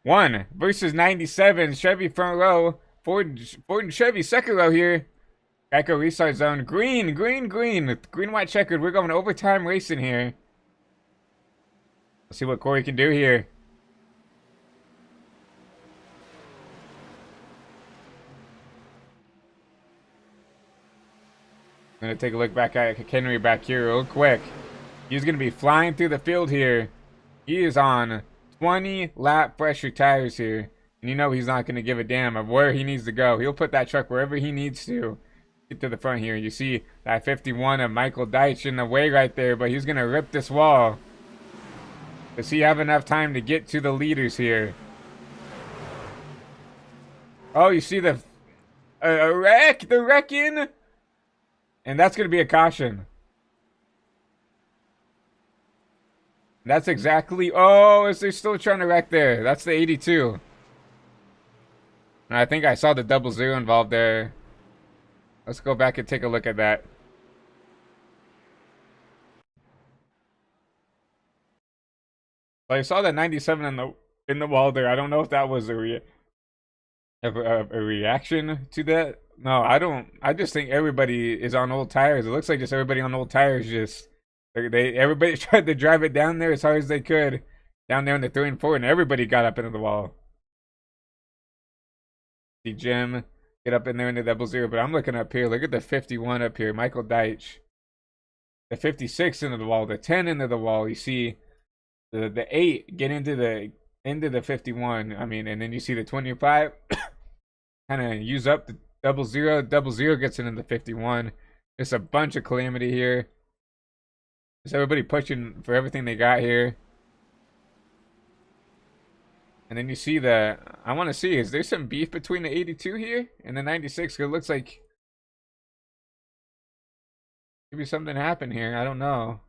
1 versus 97, Chevy front row, Ford and Chevy second row here. Geico restart zone, green, white checkered. We're going overtime racing here. Let's see what Cory can do here. I'm going to take a look back at Henry back here real quick. He's going to be flying through the field here. He is on 20 lap pressure tires here. And you know he's not going to give a damn of where he needs to go. He'll put that truck wherever he needs to. Get to the front here. You see that 51 of Michael Deitch in the way right there. But he's going to rip this wall. Does he have enough time to get to the leaders here? Oh, you see the wreck? The wreck-in? And that's going to be a caution. That's exactly... Oh, is they still trying to wreck there? That's the 82. And I think I saw the 00 involved there. Let's go back and take a look at that. So I saw that 97 in the wall there. I don't know if that was a reaction to that. No, I don't. I just think everybody is on old tires. It looks like just everybody on old tires just... Everybody tried to drive it down there as hard as they could. Down there in the 3 and 4, and everybody got up into the wall. See Jim get up in there in the 00, but I'm looking up here. Look at the 51 up here. Michael Deitch. The 56 into the wall. The 10 into the wall. You see the 8 get into the 51. I mean, and then you see the 25 kind of use up the 00. 00 gets into the 51. Just a bunch of calamity here. Just everybody pushing for everything they got here. And then you see the... I want to see, is there some beef between the 82 here and the 96? 'Cause it looks like... maybe something happened here. I don't know.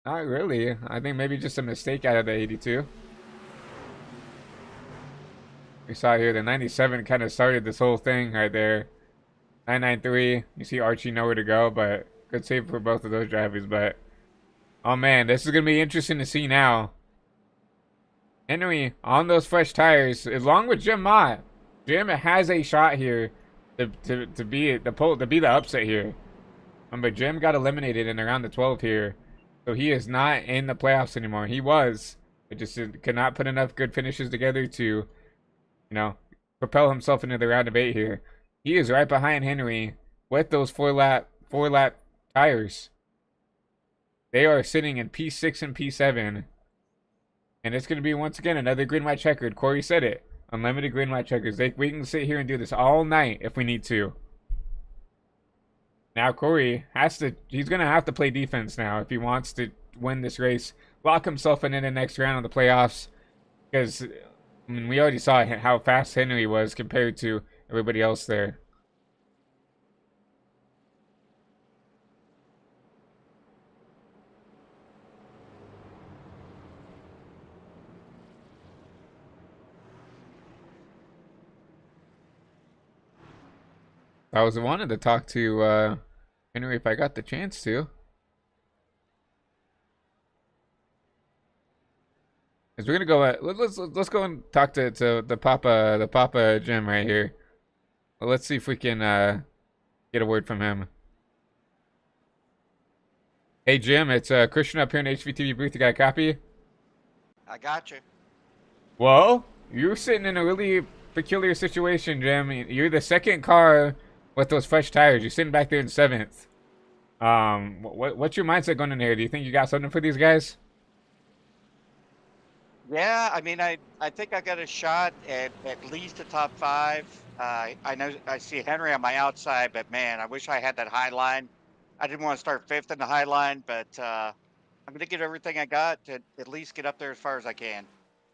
Not really. I think maybe just a mistake out of the 82. We saw here the 97 kind of started this whole thing right there. 993. You see Archie nowhere to go, but... good save for both of those drivers, but... oh man, this is going to be interesting to see now. Henry on those fresh tires, along with Jim Mott. Jim has a shot here to be the upset here. But Jim got eliminated in around the 12 here. So he is not in the playoffs anymore. He was, but just could not put enough good finishes together to, propel himself into the round of 8 here. He is right behind Henry with those four lap tires. They are sitting in P6 and P7. And it's going to be, once again, another green white checkered. Cory said it. Unlimited green white checkers. We can sit here and do this all night if we need to. Now Cory he's going to have to play defense now if he wants to win this race lock himself in the next round of the playoffs. Because, I mean, we already saw how fast Henry was compared to everybody else there. I was wanted to talk to Henry if I got the chance to. Cause we're gonna go. Let's go and talk to the Papa Jim right here. Well, let's see if we can get a word from him. Hey Jim, it's Christian up here in the HVTV booth. You got a copy? I got you. Well, you're sitting in a really peculiar situation, Jim. You're the second car with those fresh tires. You're sitting back there in 7th. What's your mindset going in here? Do you think you got something for these guys? Yeah, I mean, I think I got a shot at least a top 5. I know I see Henry on my outside, but man, I wish I had that high line. I didn't want to start 5th in the high line, but I'm going to give everything I got to at least get up there as far as I can.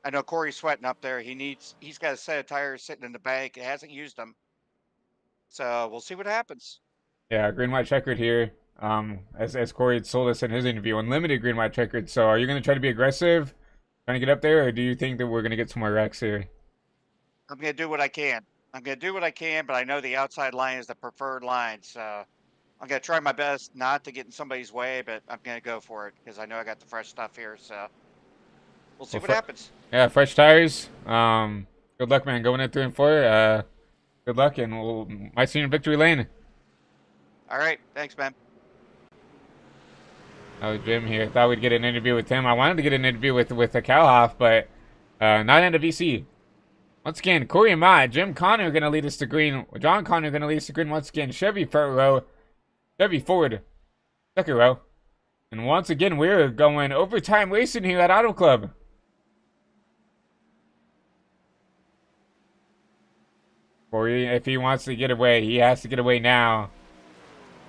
I know Cory's sweating up there. He's got a set of tires sitting in the bank. He hasn't used them. So we'll see what happens. Yeah, green white checkered here. As Cory had told us in his interview, unlimited green white checkered. So are you going to try to be aggressive, trying to get up there, or do you think that we're going to get some more wrecks here? I'm going to do what I can. But I know the outside line is the preferred line. So I'm going to try my best not to get in somebody's way, but I'm going to go for it because I know I got the fresh stuff here. So we'll see what happens. Yeah, fresh tires. Good luck, man. Going in 3 and 4. Good luck, and we'll might see you in victory lane. All right. Thanks, man. Oh, Jim here. Thought we'd get an interview with him. I wanted to get an interview with the Calhoff, but not in the VC. Once again, Cory Mott, Jim Connor going to lead us to green. John Connor going to lead us to green once again. Chevy front row. Chevy forward. Second row. And once again, we're going overtime racing here at Auto Club. Cory, if he wants to get away, he has to get away now.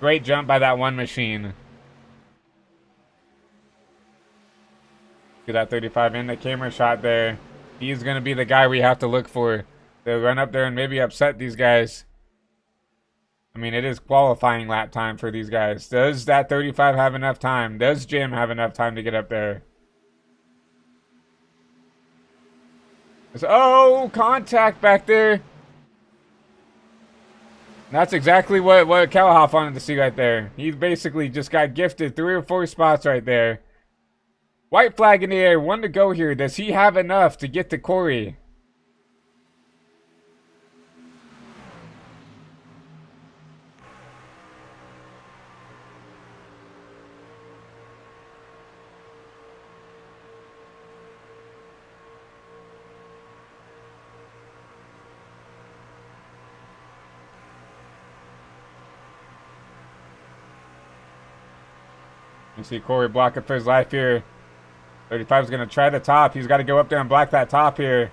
Great jump by that one machine. Get that 35 in the camera shot there. He's going to be the guy we have to look for. To run up there and maybe upset these guys. I mean, it is qualifying lap time for these guys. Does that 35 have enough time? Does Jim have enough time to get up there? Oh, contact back there. That's exactly what Calhoff wanted to see right there. He basically just got gifted 3 or 4 spots right there. White flag in the air, 1 to go here. Does he have enough to get to Cory? You see Cory blocking for his life here. 35 is going to try the top. He's got to go up there and block that top here.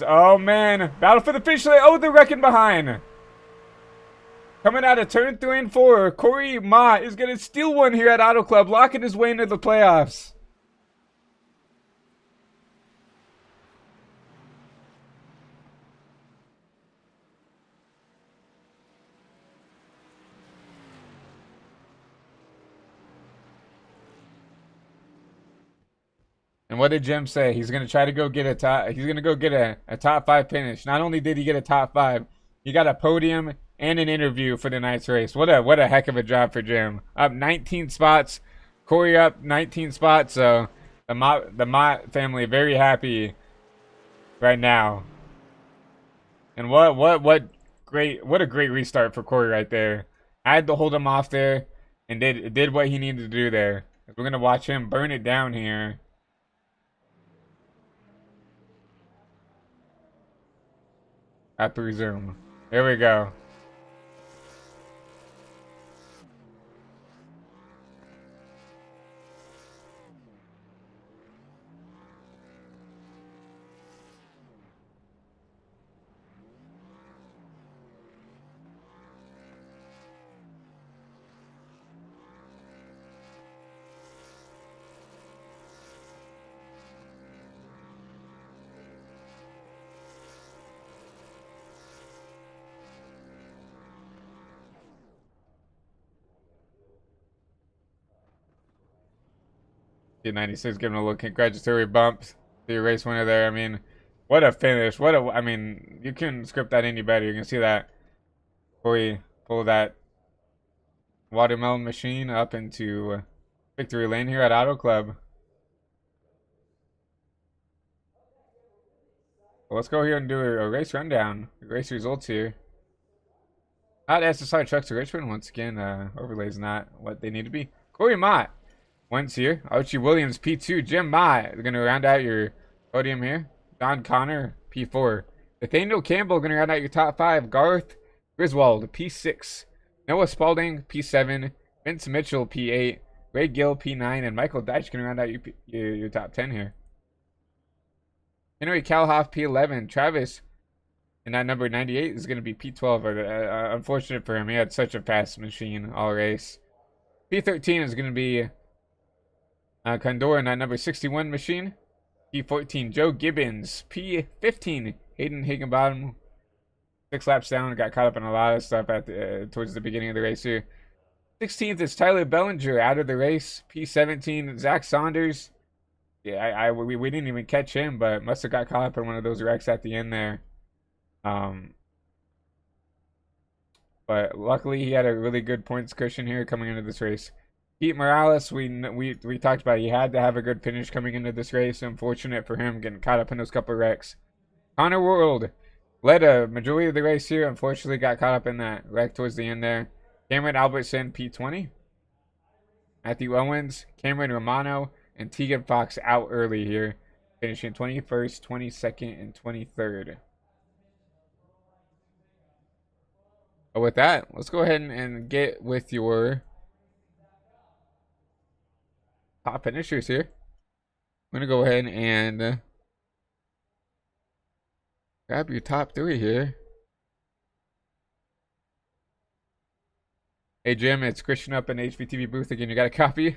Oh, man. Battle for the finish line. Oh, they're wrecking behind. Coming out of turn 3 and 4, Cory Mott is going to steal one here at Auto Club, locking his way into the playoffs. And what did Jim say? He's gonna try to go get a top. He's gonna go get a top 5 finish. Not only did he get a top 5, he got a podium and an interview for the night's race. What a heck of a job for Jim. Up 19 spots. Cory up 19 spots. So the Mott family very happy right now. And what a great restart for Cory right there. I had to hold him off there and did what he needed to do there. We're gonna watch him burn it down here. At the resume. There we go. T96 giving a little congratulatory bump to your race winner there. I mean, what a finish. I mean, you couldn't script that any better. You can see that Cory pull that watermelon machine up into victory lane here at Auto Club. Well, let's go here and do a race rundown, race results here. Not SSI Trucks to Richmond once again. Overlay's not what they need to be. Cory Mott wins here. Archie Williams P2. Jim Mott is going to round out your podium here. Don Connor P4. Nathaniel Campbell going to round out your top 5. Garth Griswold P6. Noah Spalding P7. Vince Mitchell P8. Ray Gill P9. And Michael Deitch going to round out your top 10 here. Henry Calhoff P11. Travis in that number 98 is going to be P12. Unfortunate for him. He had such a fast machine all race. P13 is going to be Condor in that number 61 machine. P14 Joe Gibbons. P15 Hayden Higginbottom. 6 laps down. Got caught up in a lot of stuff towards the beginning of the race here. 16th is Tyler Bellinger out of the race. P17 Zach Saunders. Yeah, we didn't even catch him, but must have got caught up in one of those wrecks at the end there. But luckily he had a really good points cushion here coming into this race. Pete Morales, we talked about, he had to have a good finish coming into this race. Unfortunate for him getting caught up in those couple of wrecks. Connor World led a majority of the race here. Unfortunately got caught up in that wreck towards the end there. Cameron Albertson P20. Matthew Owens, Cameron Romano, and Tegan Fox out early here, finishing 21st, 22nd, and 23rd. But with that, let's go ahead and get with your top finishers here. I'm going to go ahead and grab your top 3 here. Hey Jim, it's Christian up in the HVTV booth again. You got a copy?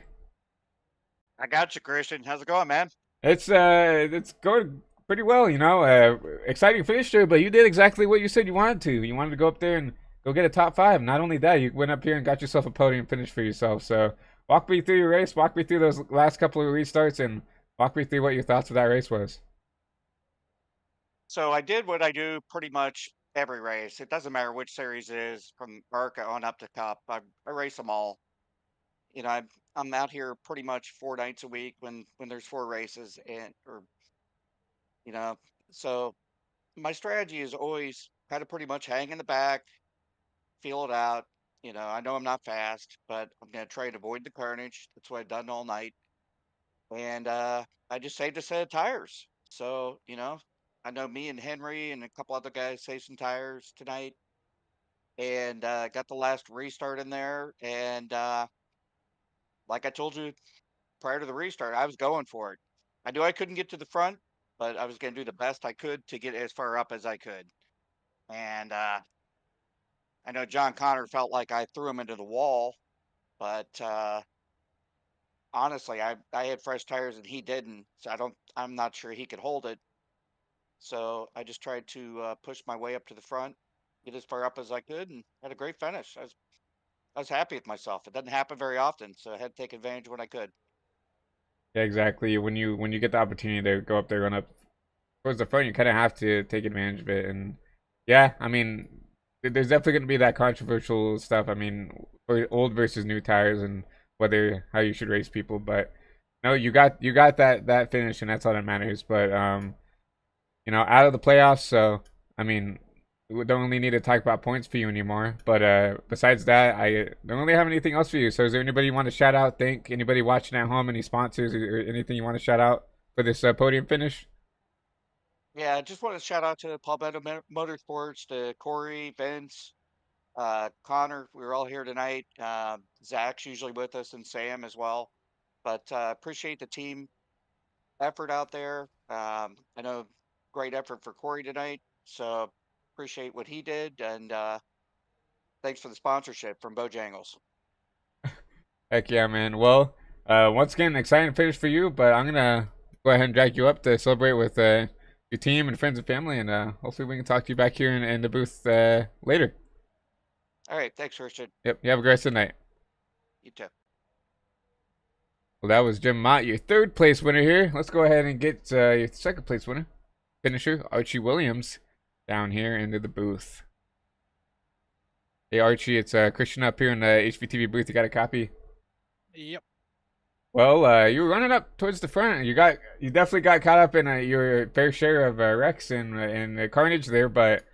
I got you, Christian. How's it going, man? It's going pretty well, you know. Exciting finish there, but you did exactly what you said you wanted to. You wanted to go up there and go get a top 5. Not only that, you went up here and got yourself a podium finish for yourself. So walk me through your race, walk me through those last couple of restarts, and walk me through what your thoughts of that race was. So I did what I do pretty much every race. It doesn't matter which series it is, from ARCA on up to Cup. I race them all. You know, I'm out here pretty much 4 nights a week when there's 4 races, you know, so my strategy is always kind of pretty much hang in the back, feel it out. You know, I know I'm not fast, but I'm going to try to avoid the carnage. That's what I've done all night. And I just saved a set of tires. So, you know, I know me and Henry and a couple other guys saved some tires tonight, and got the last restart in there. And like I told you prior to the restart, I was going for it. I knew I couldn't get to the front, but I was going to do the best I could to get as far up as I could. And I know John Connor felt like I threw him into the wall, but honestly, I had fresh tires and he didn't. So I'm not sure he could hold it. So I just tried to push my way up to the front, get as far up as I could, and had a great finish. I was happy with myself. It doesn't happen very often, so I had to take advantage when I could. Yeah, exactly. When you get the opportunity to go up there, run up towards the front, you kind of have to take advantage of it. And yeah, I mean, there's definitely going to be that controversial stuff. I mean, for old versus new tires and how you should race people. But no, you got that finish, and that's all that matters. But you know, out of the playoffs, so I mean, we don't really need to talk about points for you anymore. But besides that, I don't really have anything else for you. So is there anybody you want to shout out, thank, anybody watching at home, any sponsors or anything you want to shout out for this podium finish? Yeah, I just want to shout out to Palmetto Motorsports, to Cory, Vince, Connor. We were all here tonight. Zach's usually with us, and Sam as well. But appreciate the team effort out there. I know great effort for Cory tonight. So appreciate what he did, and thanks for the sponsorship from Bojangles. Heck yeah, man. Well, once again, exciting finish for you, but I'm gonna go ahead and drag you up to celebrate with your team and friends and family, and hopefully we can talk to you back here in the booth later. All right, thanks, Richard. Yep, you have a great night. You too. Well, that was Jim Mott, your third place winner here. Let's go ahead and get your second place winner, finisher Archie Williams, down here into the booth. Hey Archie, it's Christian up here in the HVTV booth. You got a copy? Yep. Well, you were running up towards the front. You definitely got caught up in your fair share of wrecks and carnage there. But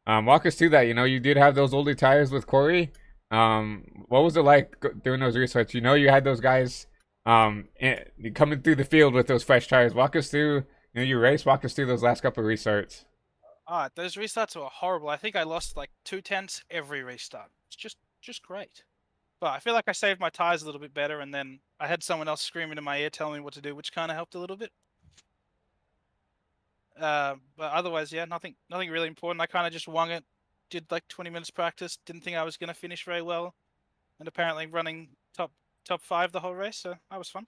walk us through that. You know, you did have those older tires with Cory. What was it like doing those restarts? You know, you had those guys coming through the field with those fresh tires. Walk us through, you know, your race. Walk us through those last couple of restarts. Those restarts were horrible. I think I lost like 2/10 every restart. It's just great. But I feel like I saved my tires a little bit better, and then I had someone else screaming in my ear telling me what to do, which kind of helped a little bit. But otherwise, yeah, nothing really important. I kind of just wung it. Did like 20 minutes practice. Didn't think I was gonna finish very well, and apparently running top 5 the whole race. So that was fun.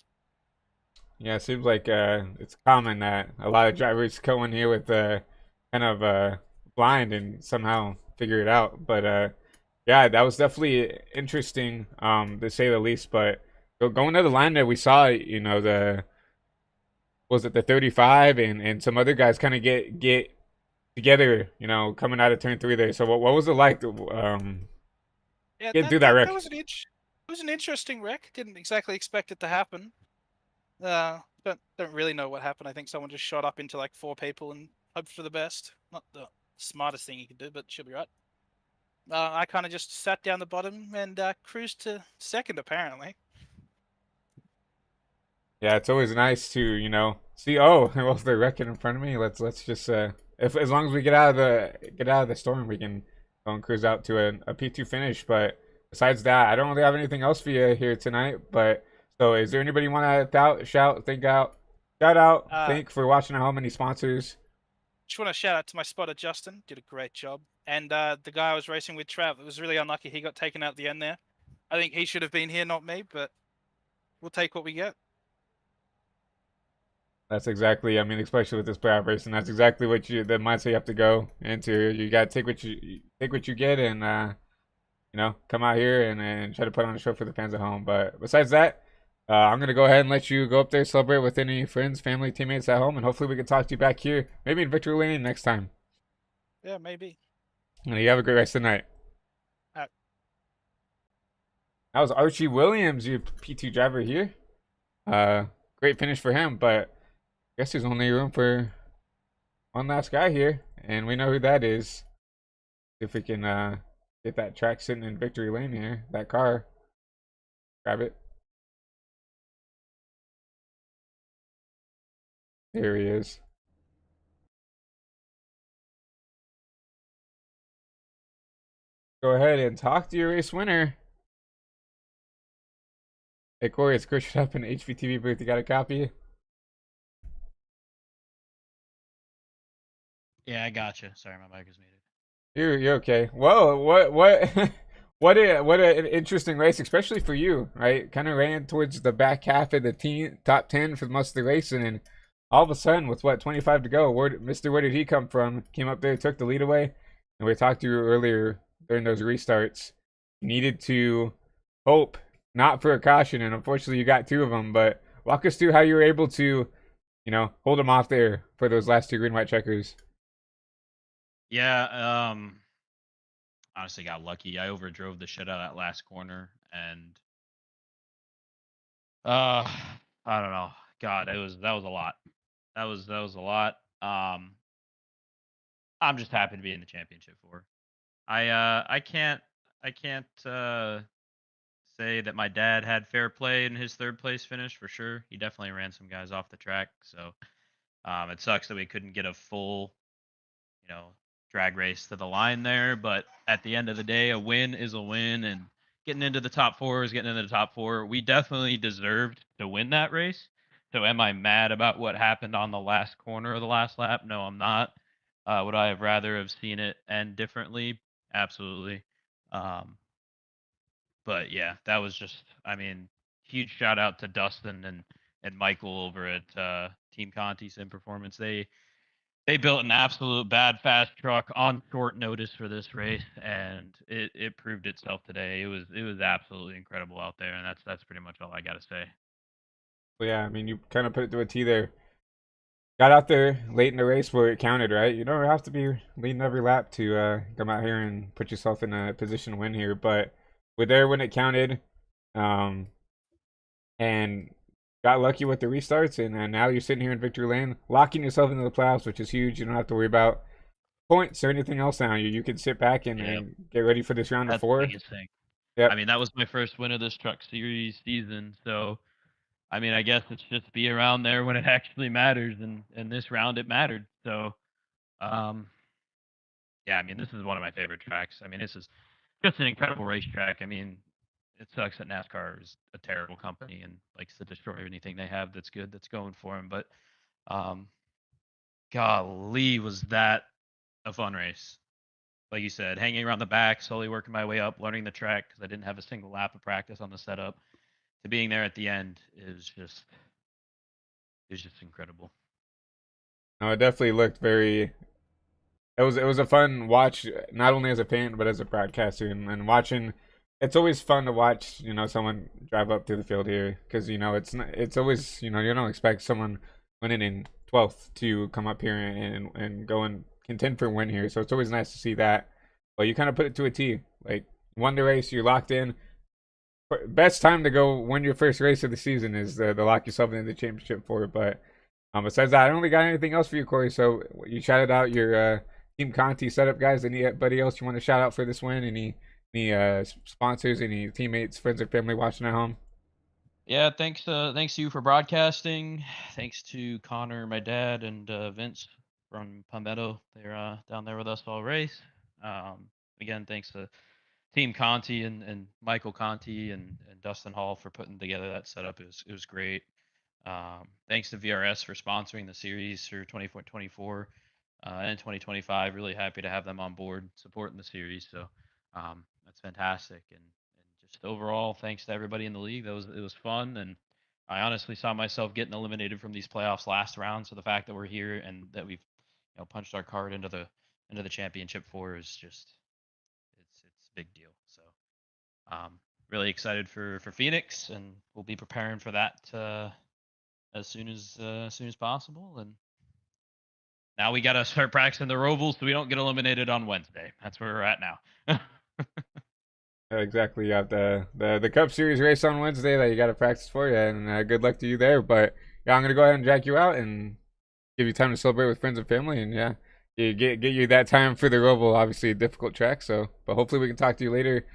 Yeah, it seems like it's common that a lot of drivers go in here with kind of blind and somehow figure it out. But yeah, that was definitely interesting, to say the least. But going to the line there, we saw, you know, was it the 35 and some other guys kind of get together, you know, coming out of turn 3 there. So what was it like to Yeah, get through that wreck? That was it was an interesting wreck. Didn't exactly expect it to happen. Don't really know what happened. I think someone just shot up into like 4 people and hoped for the best. Not the smartest thing you could do, but she'll be right. I kind of just sat down the bottom and cruised to second, apparently. Yeah, it's always nice to, you know, see. Oh, well, they're wrecking in front of me. Let's just if as long as we get out of the storm, we can go and cruise out to a P2 finish. But besides that, I don't really have anything else for you here tonight. But so, is there anybody you want to shout out, thank for watching at home? Any sponsors? Just want to shout out to my spotter Justin. Did a great job. And the guy I was racing with, Trav, it was really unlucky he got taken out at the end there. I think he should have been here, not me. But we'll take what we get. That's exactly. I mean, especially with this playoff racing, that's exactly the mindset you have to go into. You got to take what you get, and you know, come out here and try to put on a show for the fans at home. But besides that, I'm gonna go ahead and let you go up there, celebrate with any friends, family, teammates at home, and hopefully we can talk to you back here, maybe in Victory Lane next time. Yeah, maybe. And you have a great rest of the night. That was Archie Williams, your P2 driver here. Great finish for him, but I guess there's only room for one last guy here, and we know who that is. See if we can get that track sitting in Victory Lane here. That car. Grab it. There he is. Go ahead and talk to your race winner. Hey Cory, it's Christian up in the HVTV booth. You got a copy? Yeah, I gotcha. Sorry, my mic is muted. You're okay. Whoa, what what an interesting race, especially for you, right? Kind of ran towards the back half of the top 10 for most of the race, and then all of a sudden, with 25 to go, where did he come from? Came up there, took the lead away, and we talked to you earlier during those restarts. You needed to hope not for a caution, and unfortunately, you got 2 of them. But walk us through how you were able to, you know, hold them off there for those last 2 green-white checkers. Yeah, honestly got lucky. I overdrove the shit out of that last corner, and I don't know. God, that was a lot. That was a lot. I'm just happy to be in the championship for. I can't say that my dad had fair play in his 3rd place finish for sure. He definitely ran some guys off the track, so it sucks that we couldn't get a full, you know, drag race to the line there. But at the end of the day, a win is a win, and getting into the top 4 is getting into the top 4. We definitely deserved to win that race. So am I mad about what happened on the last corner of the last lap? No, I'm not. Would I have rather have seen it end differently? Absolutely. But yeah, that was just, I mean, huge shout out to Dustin and Michael over at Team Conti Sim Performance. They built an absolute bad fast truck on short notice for this race, and it proved itself today. It was absolutely incredible out there, and that's pretty much all I got to say. But yeah, I mean, you kind of put it to a T there. Got out there late in the race where it counted, right? You don't have to be leading every lap to come out here and put yourself in a position to win here. But we're there when it counted, and got lucky with the restarts. And now you're sitting here in victory lane, locking yourself into the playoffs, which is huge. You don't have to worry about points or anything else now. You can sit back and get ready for this round of 4. I mean, that was my first win of this truck series season, so I mean, I guess it's just be around there when it actually matters, and in this round it mattered. So, yeah, I mean, this is one of my favorite tracks. I mean, this is just an incredible racetrack. I mean, it sucks that NASCAR is a terrible company and likes to destroy anything they have that's good that's going for them. But, golly, was that a fun race? Like you said, hanging around the back, slowly working my way up, learning the track because I didn't have a single lap of practice on the setup, to being there at the end is just incredible. No, it definitely looked very. It was a fun watch, not only as a fan but as a broadcaster, and watching. It's always fun to watch, someone drive up to the field here because it's always you don't expect someone winning in 12th to come up here and go and contend for a win here. So it's always nice to see that. But you kind of put it to a T. Like, won the race, you're locked in. Best time to go win your first race of the season is to lock yourself into the championship for it. But besides that, I don't really got anything else for you, Cory. So you shouted out your Team Conti setup guys. Anybody else you want to shout out for this win? Any sponsors, any teammates, friends, or family watching at home? Yeah, thanks to you for broadcasting. Thanks to Connor, my dad, and Vince from Palmetto. They're down there with us all race. Again, thanks to Team Conti and Michael Conti and Dustin Hall for putting together that setup. It was great. Thanks to VRS for sponsoring the series for 2024 and 2025. Really happy to have them on board supporting the series. So that's fantastic. And just overall, thanks to everybody in the league. It was fun, and I honestly saw myself getting eliminated from these playoffs last round. So the fact that we're here and that we've punched our card into the championship 4 is just it's a big deal. So really excited for Phoenix, and we'll be preparing for that as soon as possible. And now we got to start practicing the Rovals so we don't get eliminated on Wednesday. That's where we're at now. Exactly. You have the Cup Series race on Wednesday that you got to practice for you, and good luck to you there. But yeah, I'm gonna go ahead and jack you out and give you time to celebrate with friends and family, and yeah, get you that time for the Roval. Obviously, a difficult track, but hopefully we can talk to you later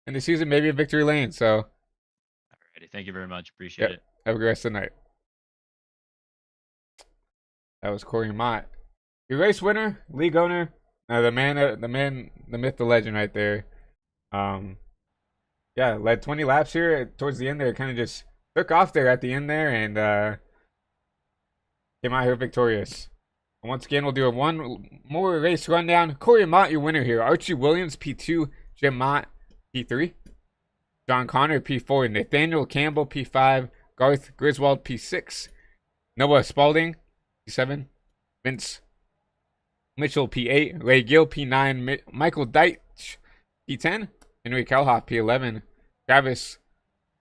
in the season, maybe at Victory Lane. So, alrighty, thank you very much. Appreciate it. Have a good rest of the night. That was Cory Mott, your race winner, league owner, the man, the myth, the legend, right there. Yeah, led 20 laps here towards the end there. Kind of just took off there at the end there and came out here victorious. And once again, we'll do a one more race rundown. Cory Mott, your winner here. Archie Williams, P2. Jim Mott, P3. John Connor, P4. Nathaniel Campbell, P5. Garth Griswold, P6. Noah Spalding, P7. Vince Mitchell, P8. Ray Gill, P9. Michael Deitch, P10. Henry Kelhoff, P11. Travis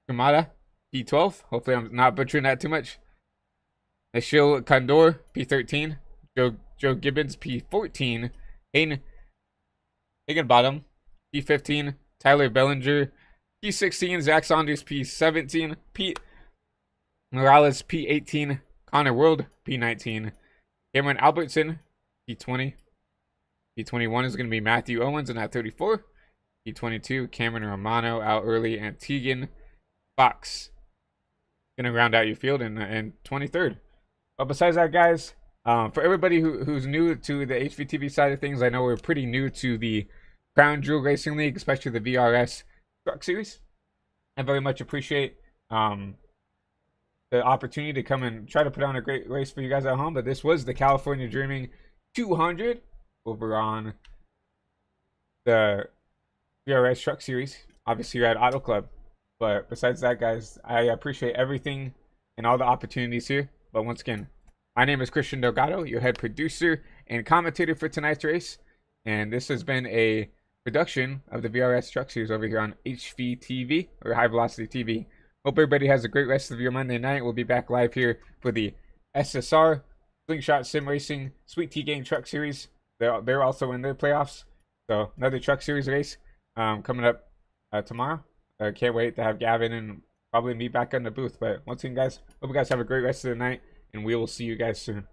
Kamada, P12. Hopefully I'm not butchering that too much. Nashil Condor, P13. Joe Gibbons, P14. Hayden Higginbottom, P15. Tyler Bellinger, P16. Zach Saunders, P17. Pete Morales, P18. Connor World, P19. Cameron Albertson, P20. P21 is going to be Matthew Owens, and at 34. P22, Cameron Romano out early, and Tegan Fox gonna round out your field in 23rd. But besides that, guys, for everybody who's new to the HVTV side of things, I know we're pretty new to the Crown Jewel Racing League, especially the VRS Truck Series. I very much appreciate the opportunity to come and try to put on a great race for you guys at home. But this was the California Dreaming 200 over on the VRS Truck Series. Obviously, you're at Auto Club. But besides that, guys, I appreciate everything and all the opportunities here. But once again, my name is Christian Delgado, your head producer and commentator for tonight's race. And this has been a production of the VRS Truck Series over here on HVTV, or High Velocity TV. Hope everybody has a great rest of your Monday night. We'll be back live here for the SSR Slingshot Sim Racing Sweet Tea Gang Truck Series. They're also in their playoffs. So another Truck Series race coming up tomorrow. Can't wait to have Gavin and probably me back in the booth. But once again, guys, hope you guys have a great rest of the night, and we will see you guys soon.